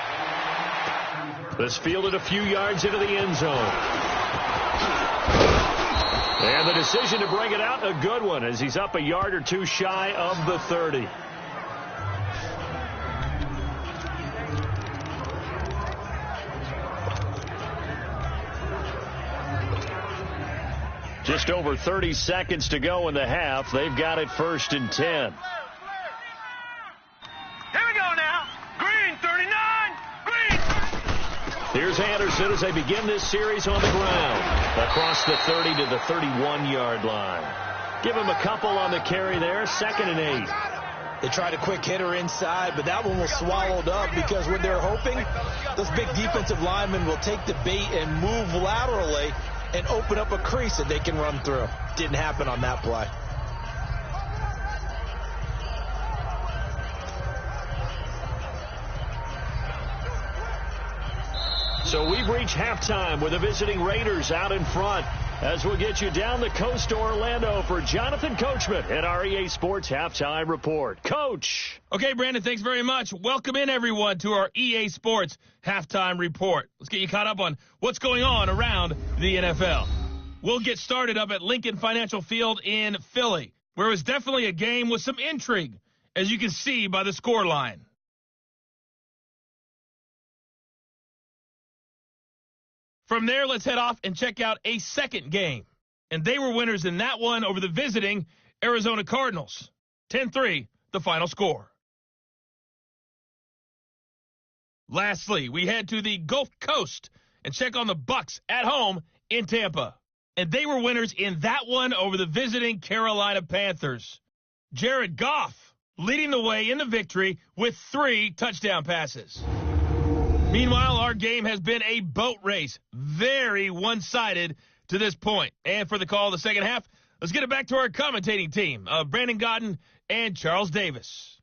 This fielded a few yards into the end zone. And the decision to bring it out, a good one, as he's up a yard or two shy of the 30. Just over 30 seconds to go in the half. They've got it 1st and 10. Here we go now. Green, 39. Green. Here's Anderson as they begin this series on the ground. Across the 30 to the 31-yard line. Give him a couple on the carry there. 2nd and 8. They tried a quick hitter inside, but that one was swallowed up because when they're hoping, those big defensive linemen will take the bait and move laterally and open up a crease that they can run through. Didn't happen on that play. So we've reached halftime with the visiting Raiders out in front. As we'll get you down the coast to Orlando for Jonathan Coachman at our EA Sports Halftime Report. Coach. Okay, Brandon, thanks very much. Welcome in, everyone, to our EA Sports Halftime Report. Let's get you caught up on what's going on around the NFL. We'll get started up at Lincoln Financial Field in Philly, where it was definitely a game with some intrigue, as you can see by the scoreline. From there, let's head off and check out a second game. And they were winners in that one over the visiting Arizona Cardinals. 10-3, the final score. Lastly, we head to the Gulf Coast and check on the Bucs at home in Tampa. And they were winners in that one over the visiting Carolina Panthers. Jared Goff leading the way in the victory with 3 touchdown passes. Meanwhile, our game has been a boat race, very one-sided to this point. And for the call of the second half, let's get it back to our commentating team of Brandon Godden and Charles Davis.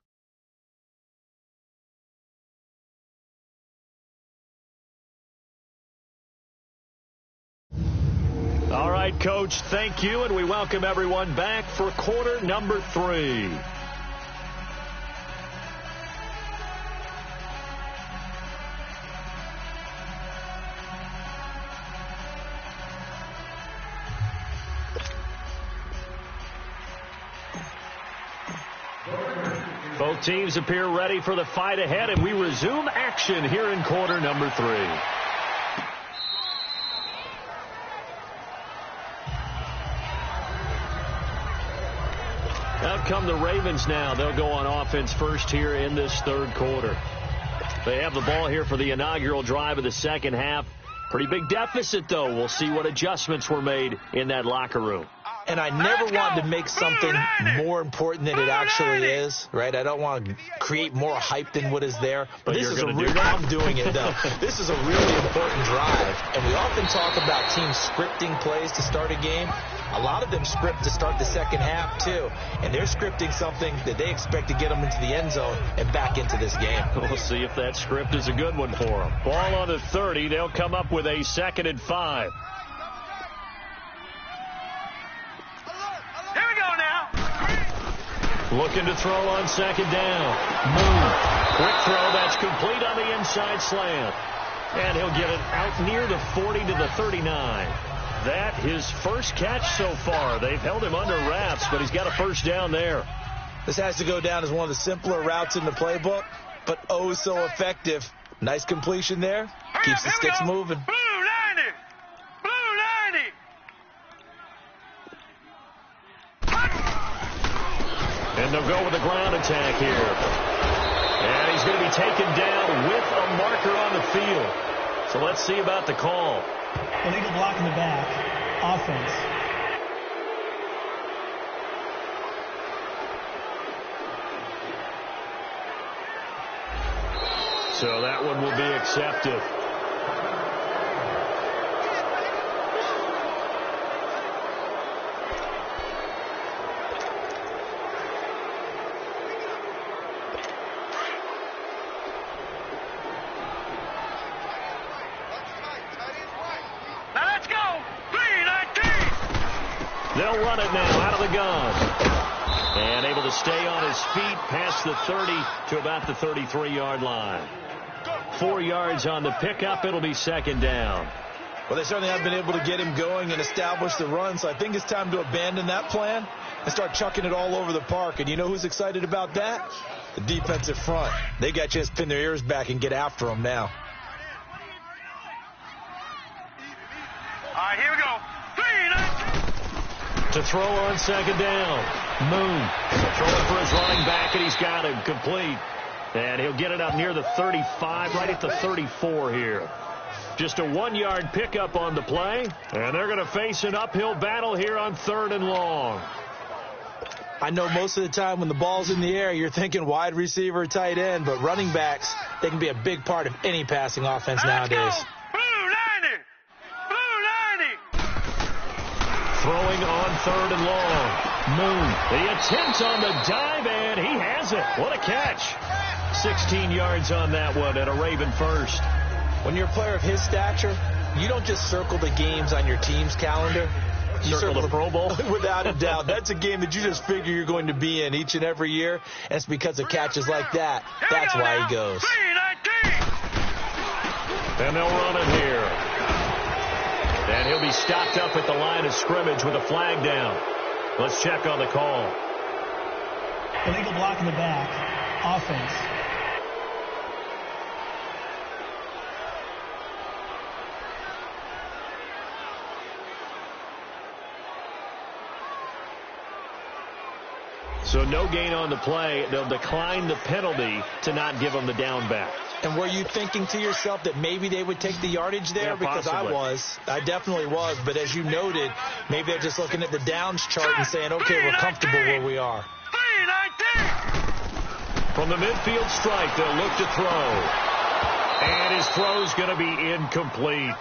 All right, Coach, thank you, and we welcome everyone back for quarter number 3. Both teams appear ready for the fight ahead, and we resume action here in quarter number 3. Out come the Ravens now. They'll go on offense first here in this third quarter. They have the ball here for the inaugural drive of the second half. Pretty big deficit, though. We'll see what adjustments were made in that locker room. And I never want to make something more important than it actually is, right? I don't want to create more hype than what is there. But this is a real, I'm doing it, though. This is a really important drive. And we often talk about teams scripting plays to start a game. A lot of them script to start the second half, too. And they're scripting something that they expect to get them into the end zone and back into this game. We'll see if that script is a good one for them. Ball on the 30. They'll come up with a 2nd and 5. Here we go now. Looking to throw on second down. Moon. Quick throw. That's complete on the inside slant. And he'll get it out near the 40 to the 39. That his first catch so far. They've held him under wraps, but he's got a first down there. This has to go down as one of the simpler routes in the playbook, but oh so effective. Nice completion there. Keeps the sticks moving. Blue 90. Blue 90. And they'll go with a ground attack here. And he's going to be taken down with a marker on the field. So let's see about the call. Illegal block in the back. Offense. So that one will be accepted. Now let's go. 319. They'll run it now out of the gun. And able to stay on his feet past the 30 to about the 33-yard line. 4 yards on the pickup. It'll be second down. Well, they certainly haven't been able to get him going and establish the run, so I think it's time to abandon that plan and start chucking it all over the park. And you know who's excited about that? The defensive front. They got a chance to pin their ears back and get after him now. All right, here we go. 319. To throw on second down. Moon throwing for his running back, and he's got him complete. And he'll get it up near the 35, right at the 34 here. Just a 1-yard pickup on the play, and they're going to face an uphill battle here on 3rd and long. I know most of the time when the ball's in the air, you're thinking wide receiver, tight end, but running backs, they can be a big part of any passing offense nowadays. Blue 90. Blue 90. Throwing on 3rd and long. Moon, the attempt on the dive, and he has it. What a catch. 16 yards on that one, and a Raven first. When you're a player of his stature, you don't just circle the games on your team's calendar. You Circle the Pro Bowl? Without a doubt. That's a game that you just figure you're going to be in each and every year, and it's because of catches like that. That's why he goes. 319. And they'll run it here. And he'll be stopped up at the line of scrimmage with a flag down. Let's check on the call. Illegal block in the back. Offense. So no gain on the play. They'll decline the penalty to not give them the down back. And were you thinking to yourself that maybe they would take the yardage there? Yeah, because possibly. I definitely was. But as you noted, maybe they're just looking at the downs chart and saying, okay, we're comfortable where we are. 319. From the midfield stripe, they'll look to throw. And his throw's going to be incomplete.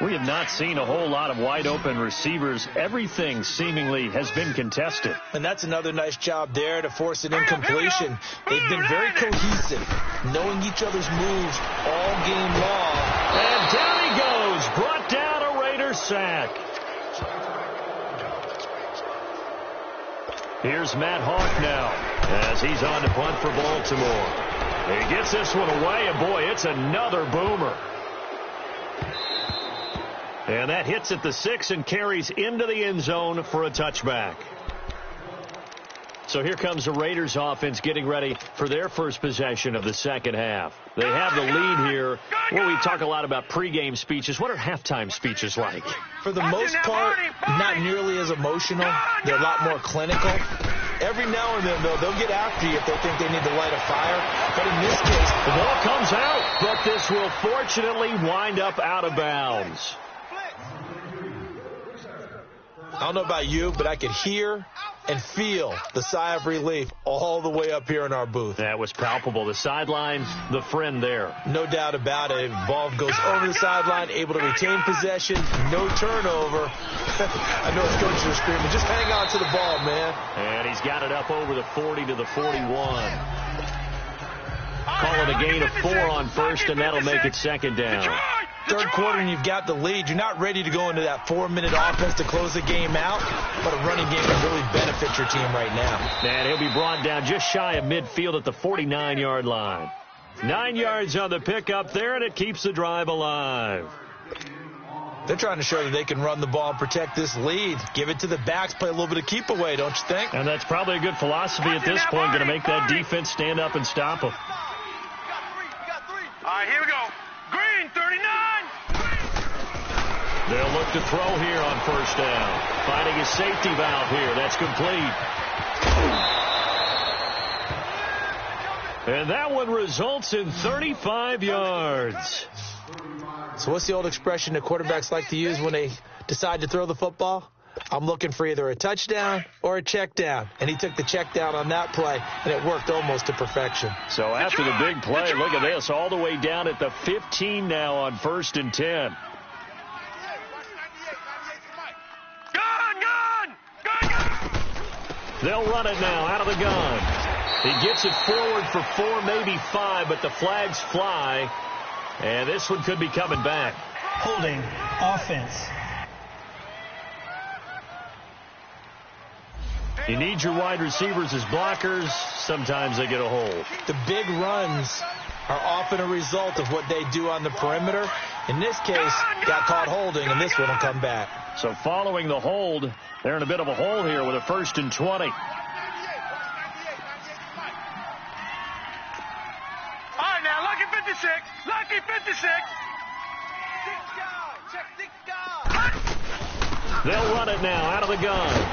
We have not seen a whole lot of wide-open receivers. Everything seemingly has been contested. And that's another nice job there to force an incompletion. They've been very cohesive, knowing each other's moves all game long. And down he goes, brought down a Raider sack. Here's Matt Hawk now as he's on to punt for Baltimore. He gets this one away, and boy, it's another boomer. And that hits at the 6 and carries into the end zone for a touchback. So here comes the Raiders offense getting ready for their first possession of the second half. They have the lead here. Well, we talk a lot about pregame speeches. What are halftime speeches like? For the most part, not nearly as emotional. They're a lot more clinical. Every now and then, though, they'll get after you if they think they need to light a fire. But in this case, the ball comes out, but this will fortunately wind up out of bounds. I don't know about you, but I could hear and feel the sigh of relief all the way up here in our booth. That was palpable. The sideline, the friend there. No doubt about it. Ball goes over the sideline, able to retain possession, no turnover. I know his coaches are screaming, just hang on to the ball, man. And he's got it up over the 40 to the 41. Calling a gain of 4 on first, and that'll make it second down. third quarter and you've got the lead, you're not ready to go into that 4-minute offense to close the game out, but a running game can really benefit your team right now. And he'll be brought down just shy of midfield at the 49-yard line. 9 yards on the pickup there, and it keeps the drive alive. They're trying to show that they can run the ball and protect this lead. Give it to the backs, play a little bit of keep away, don't you think? And that's probably a good philosophy at this point, going to make that defense stand up and stop them. All right, here we go. Green, 39. They'll look to throw here on first down. Finding a safety valve here. That's complete. And that one results in 35 yards. So what's the old expression that quarterbacks like to use when they decide to throw the football? I'm looking for either a touchdown or a check down. And he took the check down on that play, and it worked almost to perfection. So after the big play, look at this, all the way down at the 15 now on 1st and 10. They'll run it now out of the gun. He gets it forward for 4, maybe 5, but the flags fly. And this one could be coming back. Holding offense. You need your wide receivers as blockers. Sometimes they get a hold. The big runs are often a result of what they do on the perimeter. In this case, got caught holding, and this one will come back. So following the hold, they're in a bit of a hole here with a 1st and 20. All right, now, Lucky 56. Lucky 56. They'll run it now out of the gun.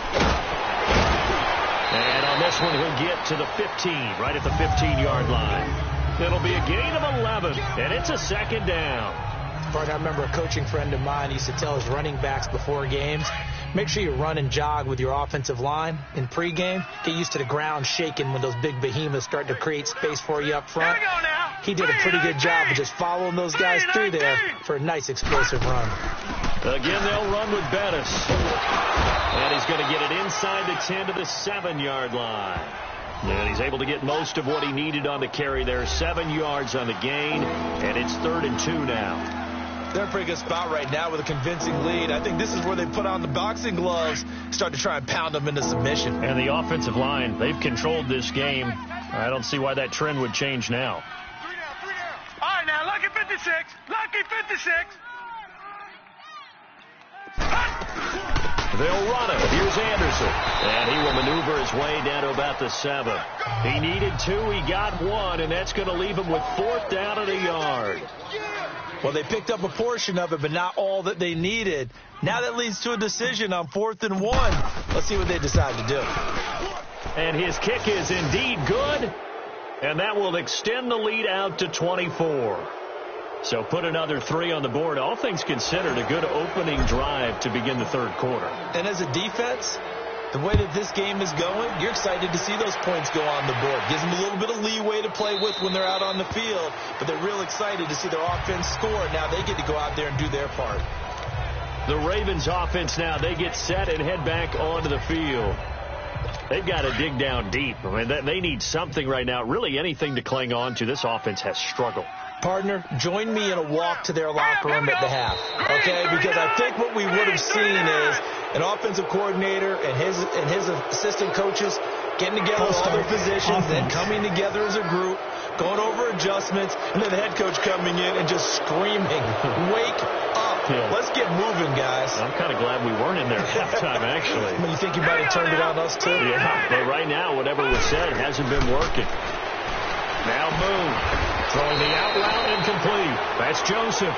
And on this one, he'll get to the 15, right at the 15-yard line. It'll be a gain of 11, and it's a 2nd down. Partner, I remember a coaching friend of mine used to tell his running backs before games, make sure you run and jog with your offensive line in pregame. Get used to the ground shaking when those big behemoths start to create space for you up front. He did a pretty good job of just following those guys through there for a nice explosive run. Again, they'll run with Bettis. And he's going to get it inside the 10 to the 7-yard line. And he's able to get most of what he needed on the carry there. 7 yards on the gain, and it's 3rd and 2 now. They're in a pretty good spot right now with a convincing lead. I think this is where they put on the boxing gloves, start to try and pound them into submission. And the offensive line, they've controlled this game. I don't see why that trend would change now. All right, now, Lucky 56. Lucky 56. They'll run it. Here's Anderson. And he will maneuver his way down to about the 7. He needed 2. He got 1, and that's going to leave him with 4th down and a yard. Well, they picked up a portion of it, but not all that they needed. Now that leads to a decision on 4th and 1. Let's see what they decide to do. And his kick is indeed good, and that will extend the lead out to 24. So put another 3 on the board. All things considered, a good opening drive to begin the 3rd quarter. And as a defense, the way that this game is going, you're excited to see those points go on the board. Gives them a little bit of leeway to play with when they're out on the field, but they're real excited to see their offense score. Now they get to go out there and do their part. The Ravens offense now, they get set and head back onto the field. They've got to dig down deep. I mean, they need something right now, really anything to cling on to. This offense has struggled. Partner, join me in a walk to their locker room at the half, okay? Because I think what we would have seen is an offensive coordinator and his assistant coaches getting together all their positions and coming together as a group, going over adjustments, and then the head coach coming in and just screaming, wake up. Yeah. Let's get moving, guys. I'm kind of glad we weren't in there at halftime, actually. You think you might have turned it on us, too? Yeah, but right now, whatever was said hasn't been working. Now Moon throwing the out route incomplete. That's Joseph.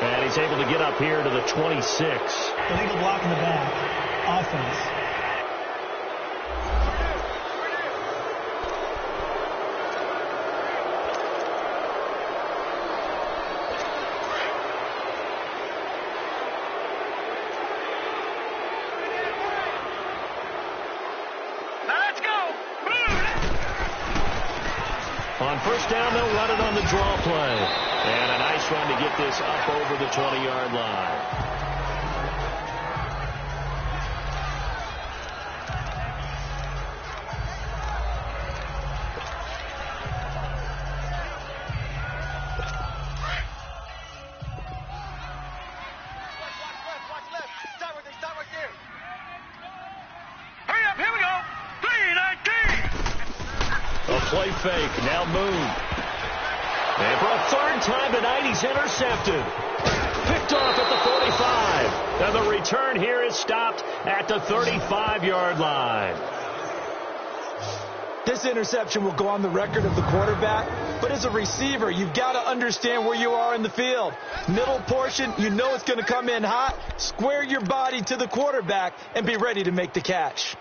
And he's able to get up here to the 26. Illegal block in the back. Offense. On first down, they'll run it on the draw play. And a nice run to get this up over the 20-yard line. play fake. Now Moon. And for a third time tonight, he's intercepted. Picked off at the 45. And the return here is stopped at the 35-yard line. This interception will go on the record of the quarterback, but as a receiver, you've got to understand where you are in the field. Middle portion, you know it's going to come in hot. Square your body to the quarterback and be ready to make the catch.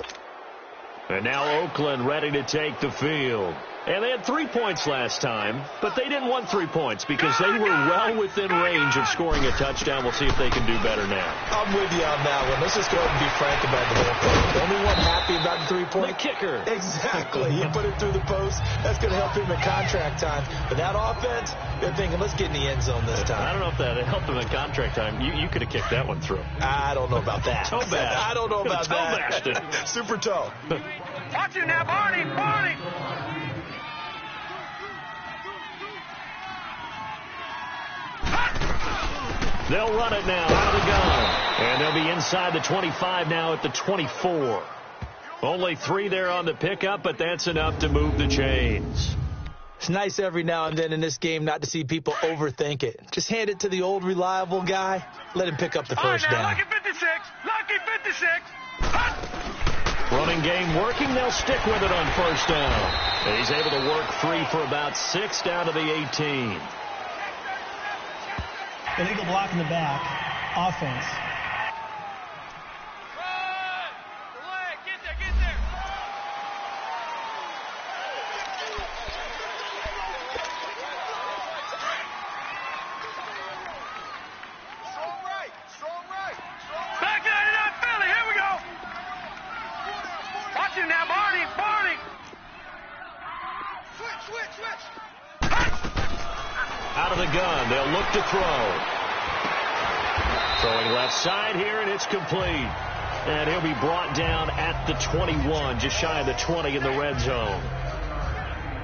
And now Oakland ready to take the field. And they had 3 points last time, but they didn't want 3 points because they were well within range of scoring a touchdown. We'll see if they can do better now. I'm with you on that one. Let's just go ahead and be frank about the whole thing. The only one happy about the 3-point? The kicker. Exactly. He put it through the post. That's going to help him in contract time. But that offense, they're thinking, let's get in the end zone this time. I don't know if that helped him in contract time. You could have kicked that one through. I don't know about that. Toe bash. I don't know about that. Toe Super toe. Watch it now, Barney. Barney. They'll run it now out of the gun. And they'll be inside the 25 now at the 24. Only 3 there on the pickup, but that's enough to move the chains. It's nice every now and then in this game not to see people overthink it. Just hand it to the old reliable guy. Let him pick up the first down. Lucky 56. Lucky 56. Running game working. They'll stick with it on first down. And he's able to work free for about 6 down to the 18. Illegal block in the back. Offense. Get there, get there. Strong right, strong right. Back out of that Philly, here we go. Watch him now, Barney, Barney. Switch. Out of the gun. They'll look to throw. Throwing left side here, and it's complete. And he'll be brought down at the 21, just shy of the 20 in the red zone.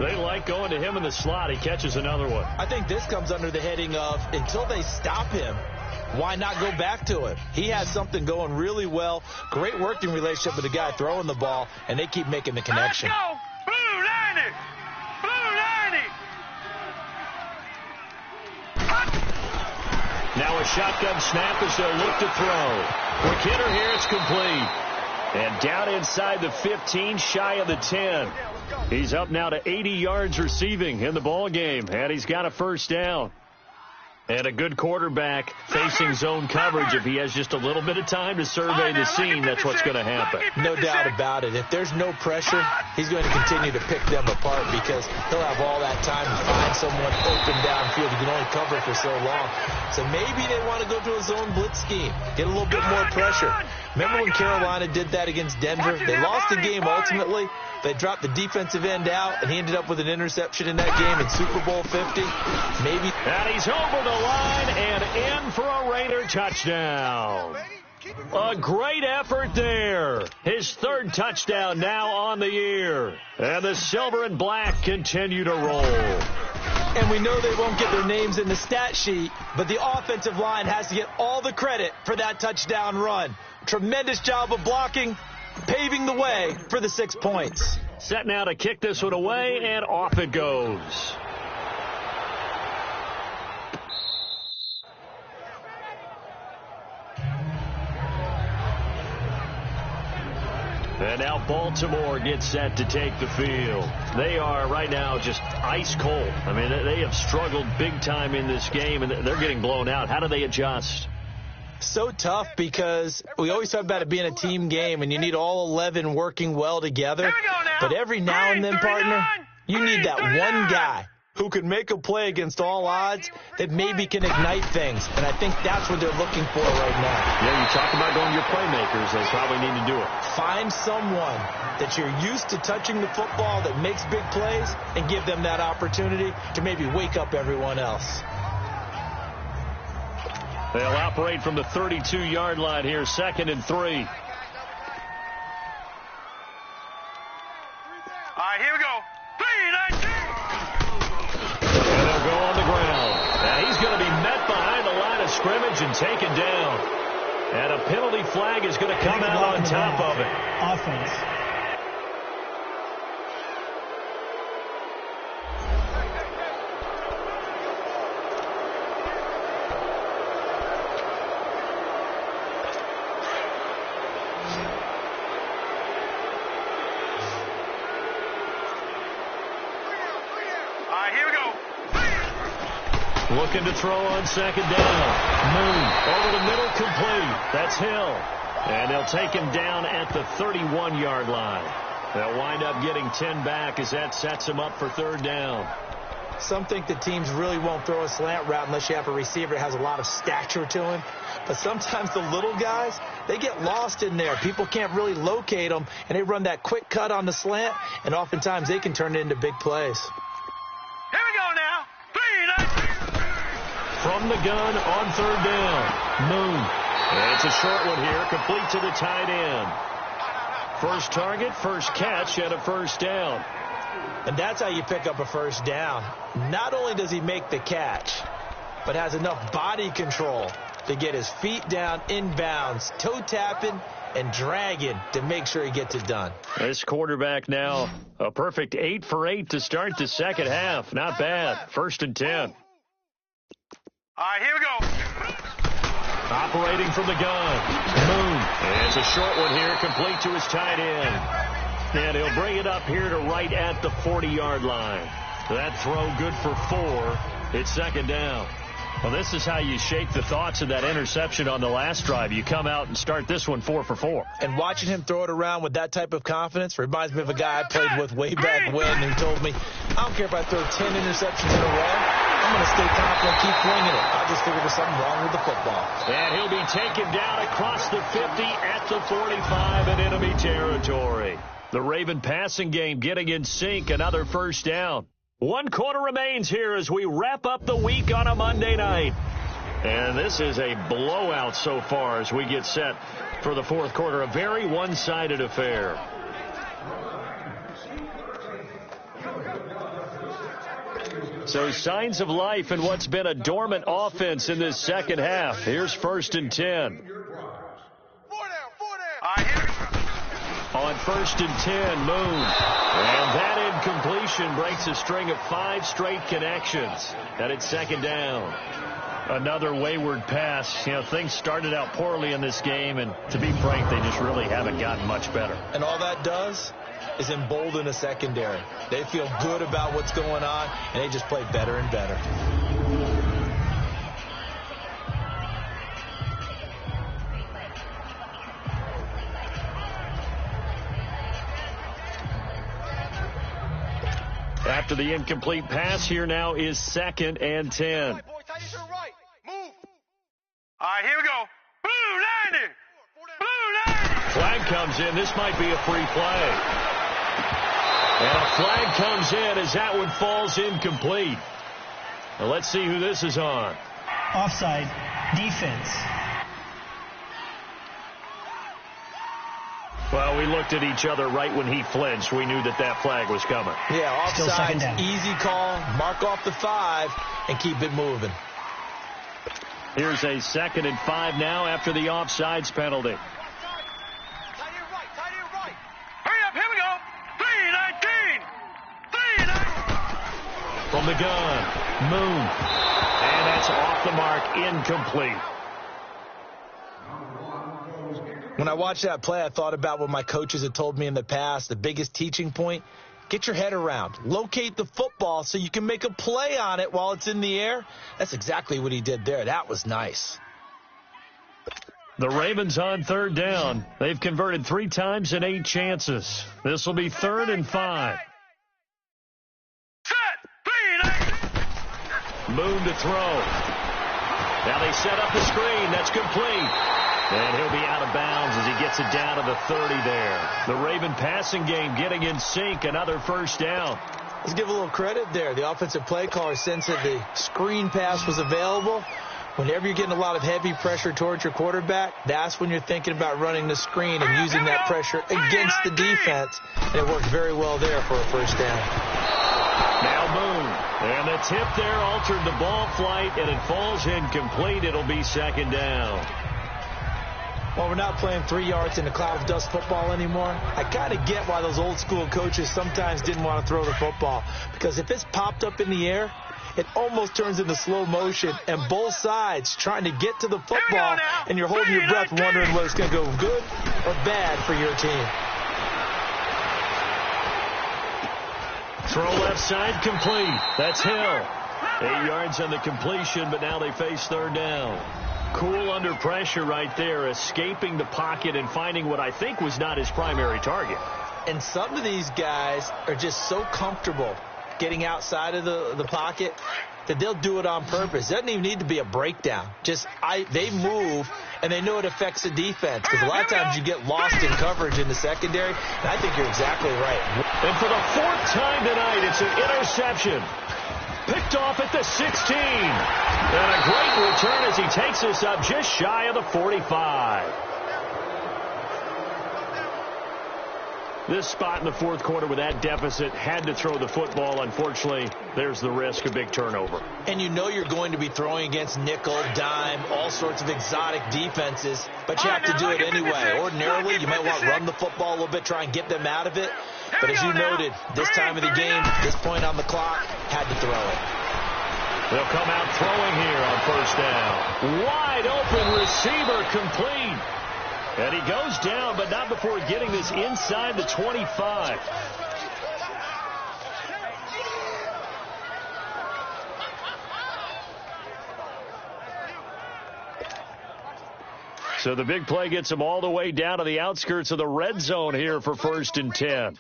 They like going to him in the slot. He catches another one. I think this comes under the heading of until they stop him, why not go back to it? He has something going really well. Great working relationship with the guy throwing the ball, and they keep making the connection. Let's go. Blue 90. Blue 90. Now a shotgun snap as they'll look to throw. Quick hitter here, it's complete. And down inside the 15, shy of the 10. He's up now to 80 yards receiving in the ball game, and he's got a first down. And a good quarterback facing zone coverage. If he has just a little bit of time to survey the scene, that's what's going to happen. No doubt about it. If there's no pressure, he's going to continue to pick them apart because he'll have all that time to find someone open downfield. He can only cover for so long. So maybe they want to go to a zone blitz scheme, get a little bit more pressure. Remember when Carolina did that against Denver? They lost the game ultimately. They dropped the defensive end out, and he ended up with an interception in that game in Super Bowl 50. Maybe. And he's over the line and in for a Raider touchdown. A great effort there. His third touchdown now on the year. And the silver and black continue to roll. And we know they won't get their names in the stat sheet, but the offensive line has to get all the credit for that touchdown run. Tremendous job of blocking, paving the way for the 6 points. Set now to kick this one away, and off it goes. And now Baltimore gets set to take the field. They are right now just ice cold. I mean, they have struggled big time in this game, and they're getting blown out. How do they adjust? So tough because we always talk about it being a team game, and you need all 11 working well together. But every now and then, partner, you need that one guy who can make a play against all odds that maybe can ignite things. And I think that's what they're looking for right now. Yeah, you talk about going to your playmakers. They probably need to do it. Find someone that you're used to touching the football that makes big plays and give them that opportunity to maybe wake up everyone else. They'll operate from the 32-yard line here, 2nd and 3. All right, here we go. 3-19. And they'll go on the ground. Now he's going to be met behind the line of scrimmage and taken down. And a penalty flag is going to come out on top of it. Offense. right, here we go. Looking to throw on second down. Moon over the middle, complete. That's Hill. And they'll take him down at the 31-yard line. They'll wind up getting 10 back as that sets him up for third down. Some think the teams really won't throw a slant route unless you have a receiver that has a lot of stature to him. But sometimes the little guys, they get lost in there. People can't really locate them, and they run that quick cut on the slant, and oftentimes they can turn it into big plays. Here we go now. 3, 9. From the gun on third down. Moon. And it's a short one here, complete to the tight end. First target, first catch, and a first down. And that's how you pick up a first down. Not only does he make the catch, but has enough body control to get his feet down inbounds, toe tapping and dragging to make sure he gets it done. This quarterback now a perfect 8 for 8 to start the second half. Not bad. 1st and 10. All right, here we go. Operating from the gun. Moon. And it's a short one here, complete to his tight end. And he'll bring it up here to right at the 40-yard line. That throw good for 4. It's second down. Well, this is how you shake the thoughts of that interception on the last drive. You come out and start this one 4 for 4. And watching him throw it around with that type of confidence reminds me of a guy I played with way back when who told me, I don't care if I throw 10 interceptions in a row. I'm going to stay confident, keep flinging it. I just figured there's something wrong with the football. And he'll be taken down across the 50 at the 45 in enemy territory. The Raven passing game getting in sync, another first down. 1 quarter remains here as we wrap up the week on a Monday night. And this is a blowout so far as we get set for the fourth quarter. A very one-sided affair. So signs of life in what's been a dormant offense in this second half. Here's 1st and 10. 4 down. All right, here. On 1st and 10, Moon. And that incompletion breaks a string of 5 straight connections. And it's second down. Another wayward pass. You know, things started out poorly in this game, and to be frank, they just really haven't gotten much better. And all that does is embolden a secondary. They feel good about what's going on, and they just play better and better. After the incomplete pass, here now is 2nd and 10. Move. All right, here we go. Blue 90. Blue 90. Flag comes in. This might be a free play. And a flag comes in as that one falls incomplete. Now let's see who this is on. Offside. Defense. Well, we looked at each other right when he flinched. We knew that that flag was coming. Yeah, Still second offsides, down. easy call, mark off the 5, and keep it moving. Here's a 2nd and 5 now after the offsides penalty. Tight end right. Hurry up, here we go. 3-19. 3-19. From the gun, Moon. And that's off the mark, incomplete. When I watched that play, I thought about what my coaches had told me in the past. The biggest teaching point, get your head around. Locate the football so you can make a play on it while it's in the air. That's exactly what he did there. That was nice. The Ravens on third down. They've converted 3 times in 8 chances. This will be 3rd and 5. Set. 3-19. Moon to throw. Now they set up the screen. That's complete. And he'll be out of bounds as he gets it down to the 30 there. The Raven passing game getting in sync. Another first down. Let's give a little credit there. The offensive play caller sensed that the screen pass was available. Whenever you're getting a lot of heavy pressure towards your quarterback, that's when you're thinking about running the screen and using that pressure against the defense. And it worked very well there for a first down. Now Moon. And the tip there altered the ball flight, and it falls incomplete. It'll be second down. Well, we're not playing 3 yards in a cloud of dust football anymore. I kind of get why those old school coaches sometimes didn't want to throw the football. Because if it's popped up in the air, it almost turns into slow motion, and both sides trying to get to the football, and you're holding your breath wondering whether it's going to go good or bad for your team. Throw left side, complete. That's Hill. 8 yards on the completion, but now they face third down. Cool under pressure right there, escaping the pocket and finding what I think was not his primary target. And some of these guys are just so comfortable getting outside of the pocket that they'll do it on purpose. It doesn't even need to be a breakdown. They move, and they know it affects the defense. Because a lot of times you get lost in coverage in the secondary, and I think you're exactly right. And for the 4th time tonight, it's an interception. Picked off at the 16. And a great return as he takes us up just shy of the 45. This spot in the 4th quarter with that deficit, had to throw the football. Unfortunately, there's the risk of big turnover. And you know you're going to be throwing against nickel, dime, all sorts of exotic defenses, but you have to do it anyway. Ordinarily, you might want to run the football a little bit, try and get them out of it. But as you noted, this time of the game, this point on the clock, had to throw it. They'll come out throwing here on first down. Wide open receiver, complete. And he goes down, but not before getting this inside the 25. So the big play gets him all the way down to the outskirts of the red zone here for 1st and 10.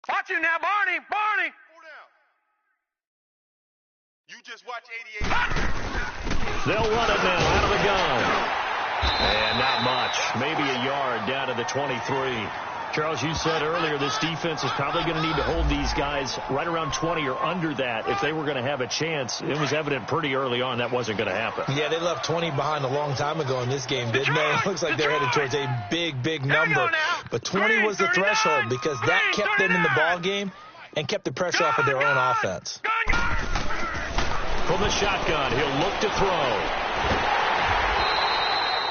Watch him now, Barney. Barney. You just watch 88. They'll run it now out of the gun. And not much. Maybe a yard down to the 23. Charles, you said earlier this defense is probably going to need to hold these guys right around 20 or under that if they were going to have a chance. It was evident pretty early on that wasn't going to happen. Yeah, they left 20 behind a long time ago in this game, didn't they? It looks like they're headed towards a big number. But 20 was the threshold because that kept them in the ball game and kept the pressure off of their own offense. From the shotgun, he'll look to throw.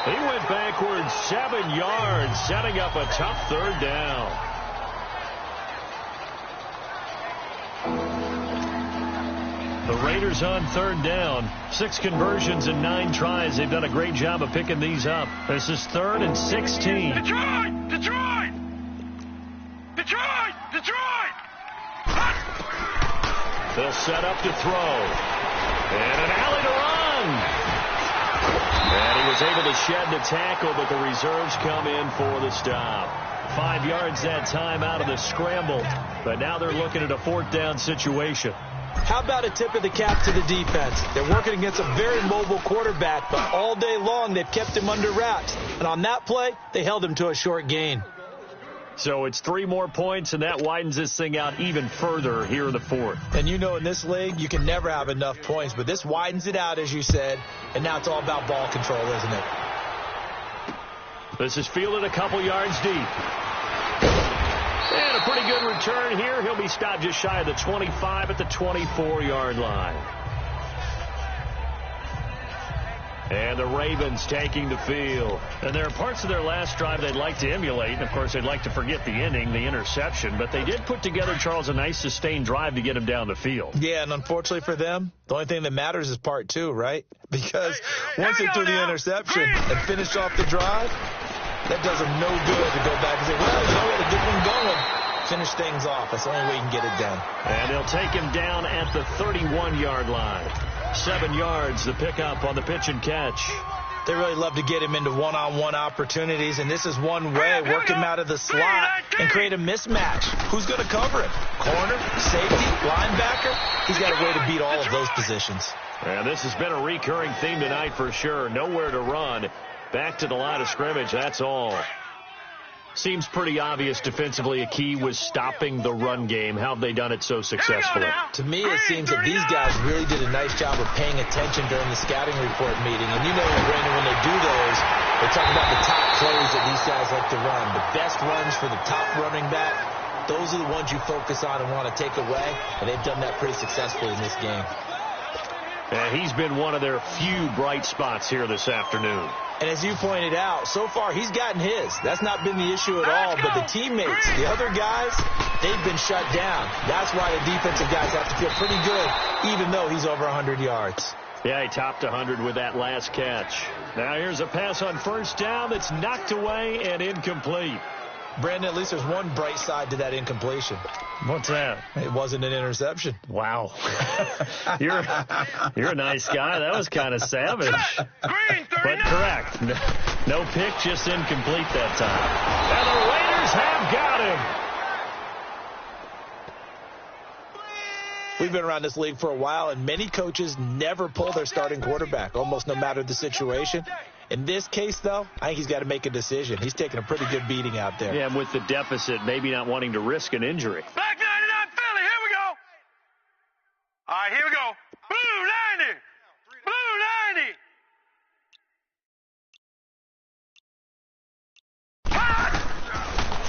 He went backwards 7 yards, setting up a tough third down. The Raiders on third down. 6 conversions and 9 tries. They've done a great job of picking these up. This is 3rd and 16. Detroit! Detroit! Detroit! Detroit! They'll set up to throw. And an alley to run. And he was able to shed the tackle, but the reserves come in for the stop. 5 yards that time out of the scramble. But now they're looking at a 4th down situation. How about a tip of the cap to the defense? They're working against a very mobile quarterback, but all day long they've kept him under wraps. And on that play, they held him to a short gain. So it's 3 more points, and that widens this thing out even further here in the 4th. And you know in this league, you can never have enough points, but this widens it out, as you said, and now it's all about ball control, isn't it? This is fielded a couple yards deep. And a pretty good return here. He'll be stopped just shy of the 25 at the 24-yard line. And the Ravens taking the field. And there are parts of their last drive they'd like to emulate. And, of course, they'd like to forget the ending, the interception. But they did put together, Charles, a nice sustained drive to get him down the field. Yeah, and unfortunately for them, the only thing that matters is part 2, right? Because once they threw the interception and finished off the drive, that does them no good to go back and say, well, you know, we had a good one going. Finish things off. That's the only way you can get it done. And they'll take him down at the 31-yard line. 7 yards, the pickup on the pitch and catch. They really love to get him into one-on-one opportunities, and this is one way. Work him out of the slot and create a mismatch. Who's going to cover him? Corner, safety, linebacker? He's got a way to beat all of those positions. And this has been a recurring theme tonight for sure. Nowhere to run. Back to the line of scrimmage, that's all. Seems pretty obvious defensively a key was stopping the run game. How have they done it so successfully? To me, it seems that these guys really did a nice job of paying attention during the scouting report meeting. And you know, Brandon, when they do those, they talk about the top plays that these guys like to run. The best runs for the top running back, those are the ones you focus on and want to take away. And they've done that pretty successfully in this game. And he's been one of their few bright spots here this afternoon. And as you pointed out, so far he's gotten his. That's not been the issue at all. But the teammates, the other guys, they've been shut down. That's why the defensive guys have to feel pretty good, even though he's over 100 yards. Yeah, he topped 100 with that last catch. Now here's a pass on first down that's knocked away and incomplete. Brandon, at least there's one bright side to that incompletion. What's that? It wasn't an interception. Wow. You're a nice guy. That was kind of savage. But correct. No pick, just incomplete that time. And the Raiders have got him. We've been around this league for a while, and many coaches never pull their starting quarterback, almost no matter the situation. In this case, though, I think he's got to make a decision. He's taking a pretty good beating out there. Yeah, and with the deficit, maybe not wanting to risk an injury. Back 99 Philly, here we go. All right, here we go. Blue 90. Blue 90.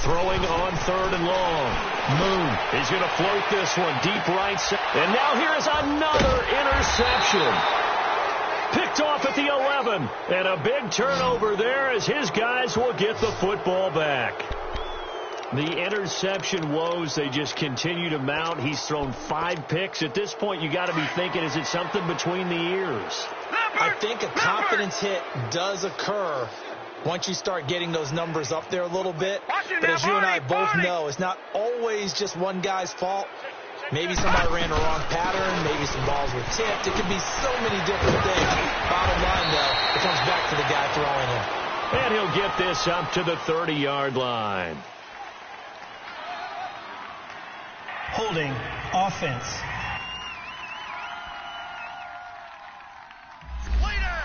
Throwing on 3rd and long. Moon is going to float this one deep right side. And now here's another interception. Picked off at the 11. And a big turnover there as his guys will get the football back. The interception woes, they just continue to mount. He's thrown 5 picks. At this point, you got to be thinking, is it something between the ears? I think a confidence hit does occur once you start getting those numbers up there a little bit. But as you and I both know, it's not always just one guy's fault. Maybe somebody ran the wrong pattern. Maybe some balls were tipped. It could be so many different things. Bottom line, though, it comes back to the guy throwing it. And he'll get this up to the 30-yard line. Holding offense.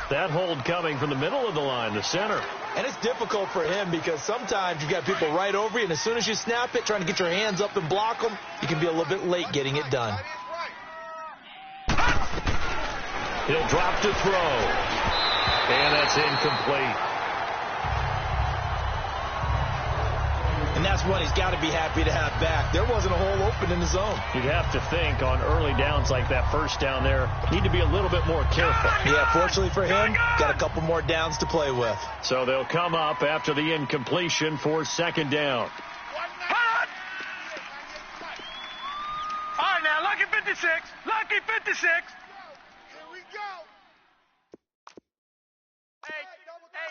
That hold coming from the middle of the line, the center. And it's difficult for him because sometimes you've got people right over you, and as soon as you snap it, trying to get your hands up and block them, you can be a little bit late getting it done. He'll drop to throw. And that's incomplete. And that's one he's got to be happy to have back. There wasn't a hole open in the zone. You'd have to think on early downs like that first down there, need to be a little bit more careful. Yeah, fortunately for him, got a couple more downs to play with. So they'll come up after the incompletion for 2nd down. All right, now, lucky 56. Lucky 56. Here we go.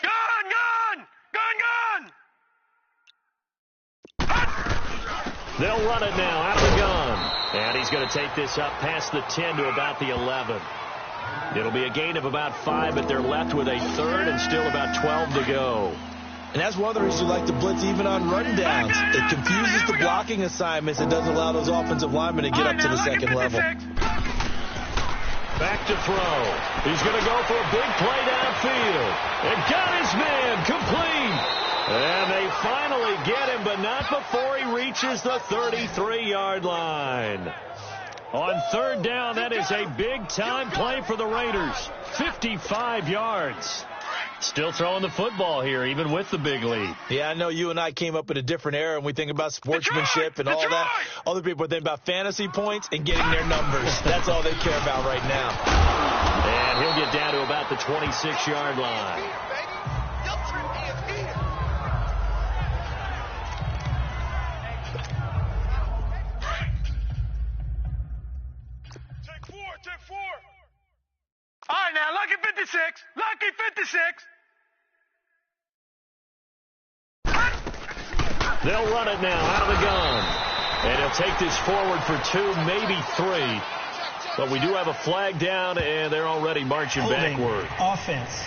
Gun! They'll run it now out of the gun. And he's going to take this up past the 10 to about the 11. It'll be a gain of about 5, but they're left with a 3rd and still about 12 to go. And that's one of the reasons you like to blitz even on run downs. It confuses the blocking assignments. It doesn't allow those offensive linemen to get up to the second level. Back to throw. He's going to go for a big play downfield. And got his man complete. And they finally get him, but not before he reaches the 33-yard line. On 3rd down, that is a big-time play for the Raiders. 55 yards. Still throwing the football here, even with the big lead. Yeah, I know you and I came up in a different era, and we think about sportsmanship and all that. Other people think about fantasy points and getting their numbers. That's all they care about right now. And he'll get down to about the 26-yard line. All right, now, lucky 56. Lucky 56. They'll run it now out of the gun. And he'll take this forward for 2, maybe 3. But we do have a flag down, and they're already marching backward. Offense.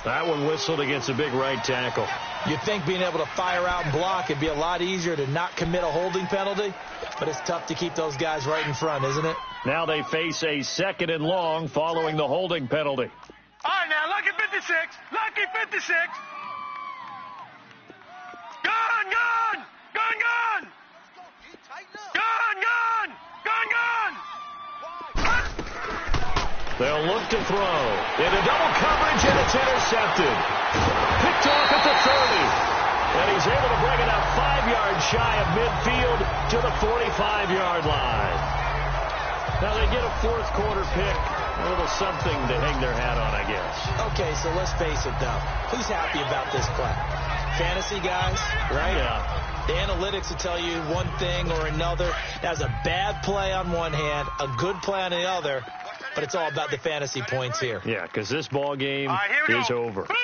That one whistled against a big right tackle. You'd think being able to fire out and block would be a lot easier to not commit a holding penalty, but it's tough to keep those guys right in front, isn't it? Now they face a 2nd and long following the holding penalty. All right, now, lucky 56. Lucky 56. Gun! They'll look to throw. Into double coverage, and it's intercepted. Picked off at the 30. And he's able to bring it up 5 yards shy of midfield to the 45-yard line. Now they get a 4th quarter pick. A little something to hang their hat on, I guess. Okay, so let's face it, though. Who's happy about this play? Fantasy guys, right? Yeah. The analytics will tell you one thing or another. That's a bad play on one hand, a good play on the other, but it's all about the fantasy points here. Yeah, because this ball game All right, here we is go. over. Blue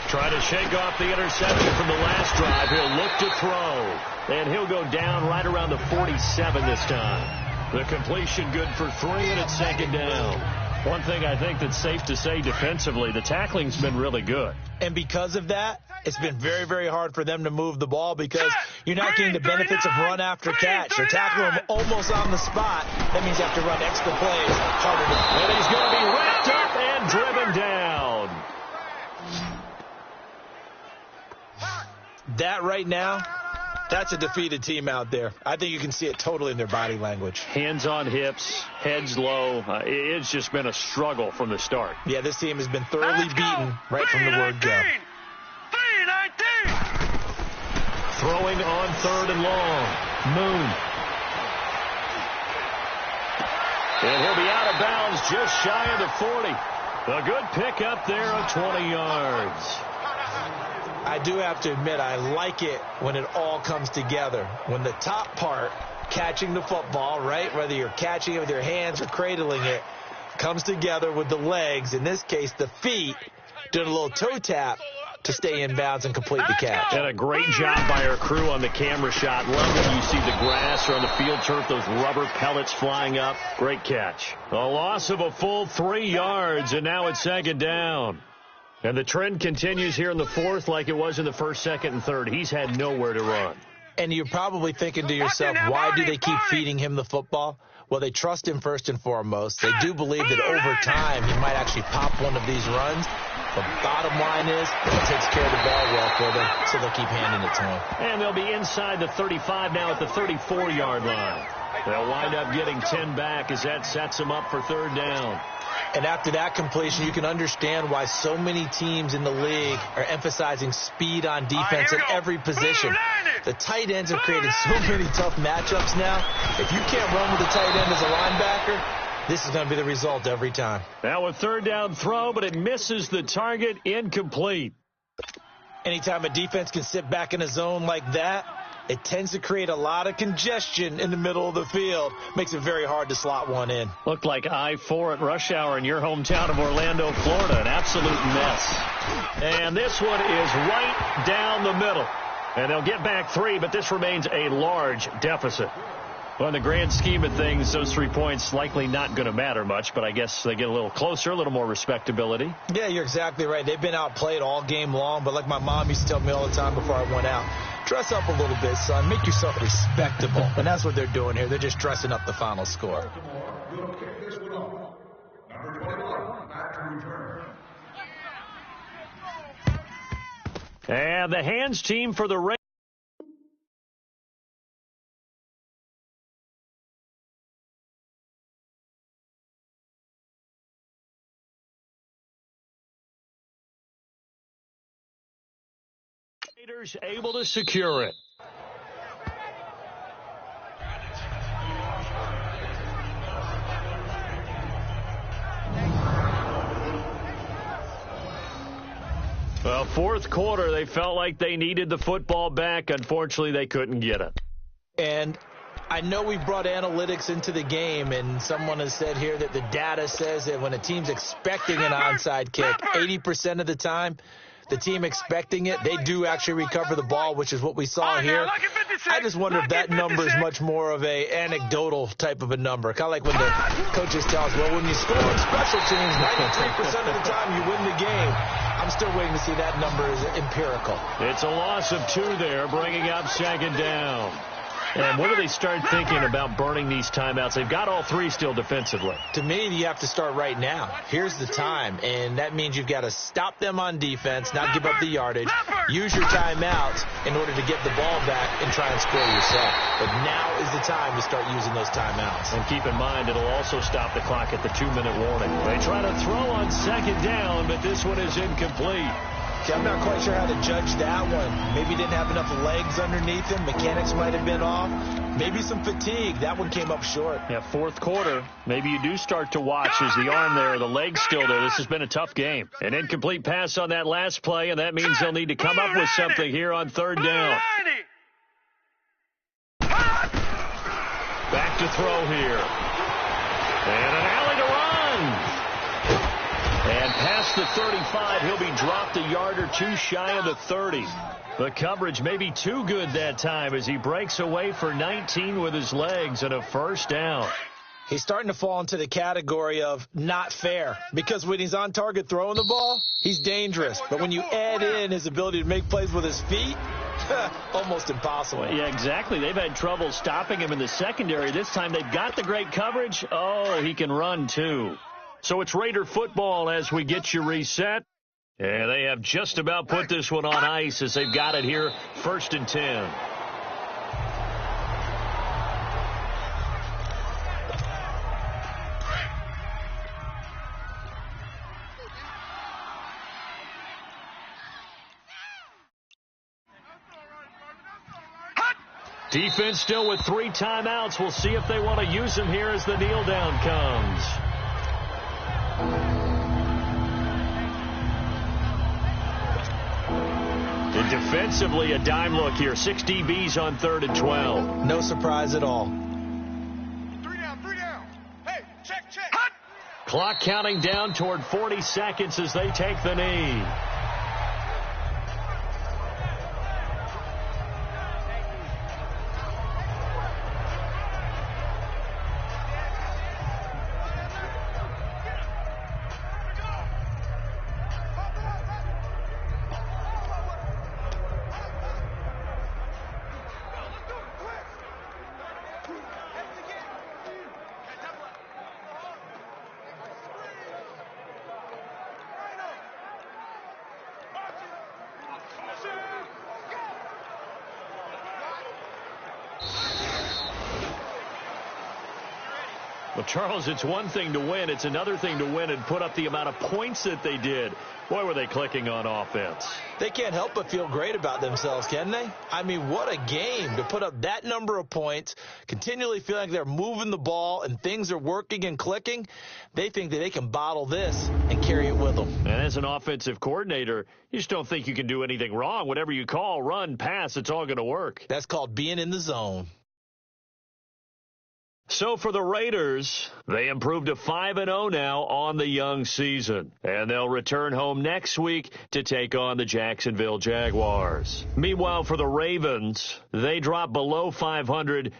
Trying to shake off the interception from the last drive. He'll look to throw. And he'll go down right around the 47 this time. The completion good for 3, and it's second down. One thing I think that's safe to say defensively, the tackling's been really good. And because of that, it's been very, very hard for them to move the ball because you're not getting the benefits of run after catch. They're tackling them almost on the spot. That means you have to run extra plays harder to. And he's going to be wrapped up and driven down. That right now, that's a defeated team out there. I think you can see it totally in their body language. Hands on hips, heads low. It's just been a struggle from the start. Yeah, this team has been thoroughly beaten right from the word go. 319. Throwing on 3rd and long. Moon. And he'll be out of bounds just shy of the 40. A good pickup there of 20 yards. I do have to admit, I like it when it all comes together. When the top part, catching the football, right, whether you're catching it with your hands or cradling it, comes together with the legs, in this case the feet, doing a little toe tap to stay in bounds and complete the catch. And a great job by our crew on the camera shot. Love when you see the grass or on the field turf, those rubber pellets flying up. Great catch. A loss of a full 3 yards, and now it's second down. And the trend continues here in the 4th like it was in the 1st, 2nd, and 3rd. He's had nowhere to run. And you're probably thinking to yourself, why do they keep feeding him the football? Well, they trust him first and foremost. They do believe that over time he might actually pop one of these runs. The bottom line is it takes care of the ball well for them, so they'll keep handing it to him. And they'll be inside the 35 now at the 34-yard line. They'll wind up getting 10 back as that sets them up for 3rd down. And after that completion, you can understand why so many teams in the league are emphasizing speed on defense at every position. The tight ends have created so many tough matchups now. If you can't run with the tight end as a linebacker, this is going to be the result every time. Now a 3rd down throw, but it misses the target, incomplete. Anytime a defense can sit back in a zone like that, it tends to create a lot of congestion in the middle of the field. Makes it very hard to slot one in. Looked like I-4 at rush hour in your hometown of Orlando, Florida. An absolute mess. And this one is right down the middle. And they'll get back 3, but this remains a large deficit. Well, in the grand scheme of things, those 3 points likely not going to matter much, but I guess they get a little closer, a little more respectability. Yeah, you're exactly right. They've been outplayed all game long, but like my mom used to tell me all the time before I went out, dress up a little bit, son. Make yourself respectable. And that's what they're doing here. They're just dressing up the final score. And the hands team for the Raiders able to secure it. Well, 4th quarter, they felt like they needed the football back. Unfortunately, they couldn't get it. And I know we brought analytics into the game, and someone has said here that the data says that when a team's expecting an onside kick, 80% of the time, the team expecting it, they do actually recover the ball, which is what we saw here. I just wonder if that number is much more of a anecdotal type of a number. Kind of like when the coaches tell us, well, when you score on special teams, 93% of the time you win the game. I'm still waiting to see that number is empirical. It's a loss of 2 there, bringing up second down. And when do they start thinking about burning these timeouts? They've got all 3 still defensively. To me, you have to start right now. Here's the time, and that means you've got to stop them on defense, not give up the yardage, use your timeouts in order to get the ball back and try and score yourself. But now is the time to start using those timeouts. And keep in mind, it'll also stop the clock at the 2-minute warning. They try to throw on second down, but this one is incomplete. I'm not quite sure how to judge that one. Maybe he didn't have enough legs underneath him. Mechanics might have been off. Maybe some fatigue. That one came up short. Yeah, 4th quarter. Maybe you do start to watch as the arm there, the leg's still there. This has been a tough game. An incomplete pass on that last play, and that means they'll need to come up with something here on 3rd down. Back to throw here. And an alley to run. And And past the 35, he'll be dropped a yard or two shy of the 30. The coverage may be too good that time as he breaks away for 19 with his legs and a first down. He's starting to fall into the category of not fair, because when he's on target throwing the ball, he's dangerous. But when you add in his ability to make plays with his feet, almost impossible. Yeah, exactly. They've had trouble stopping him in the secondary. This time they've got the great coverage. Oh, he can run too. So it's Raider football as we get you reset. And they have just about put this one on ice as they've got it here, 1st and 10. Defense still with 3 timeouts. We'll see if they want to use them here as the kneel down comes. And defensively, a dime look here. 6 DBs on 3rd and 12. No surprise at all. 3 down. Hey, check. Clock counting down toward 40 seconds as they take the knee. Well, Charles, it's one thing to win. It's another thing to win and put up the amount of points that they did. Boy, were they clicking on offense. They can't help but feel great about themselves, can they? I mean, what a game to put up that number of points, continually feeling like they're moving the ball and things are working and clicking. They think that they can bottle this and carry it with them. And as an offensive coordinator, you just don't think you can do anything wrong. Whatever you call, run, pass, it's all going to work. That's called being in the zone. So for the Raiders, they improved to 5-0 now on the young season. And they'll return home next week to take on the Jacksonville Jaguars. Meanwhile, for the Ravens, they dropped below 500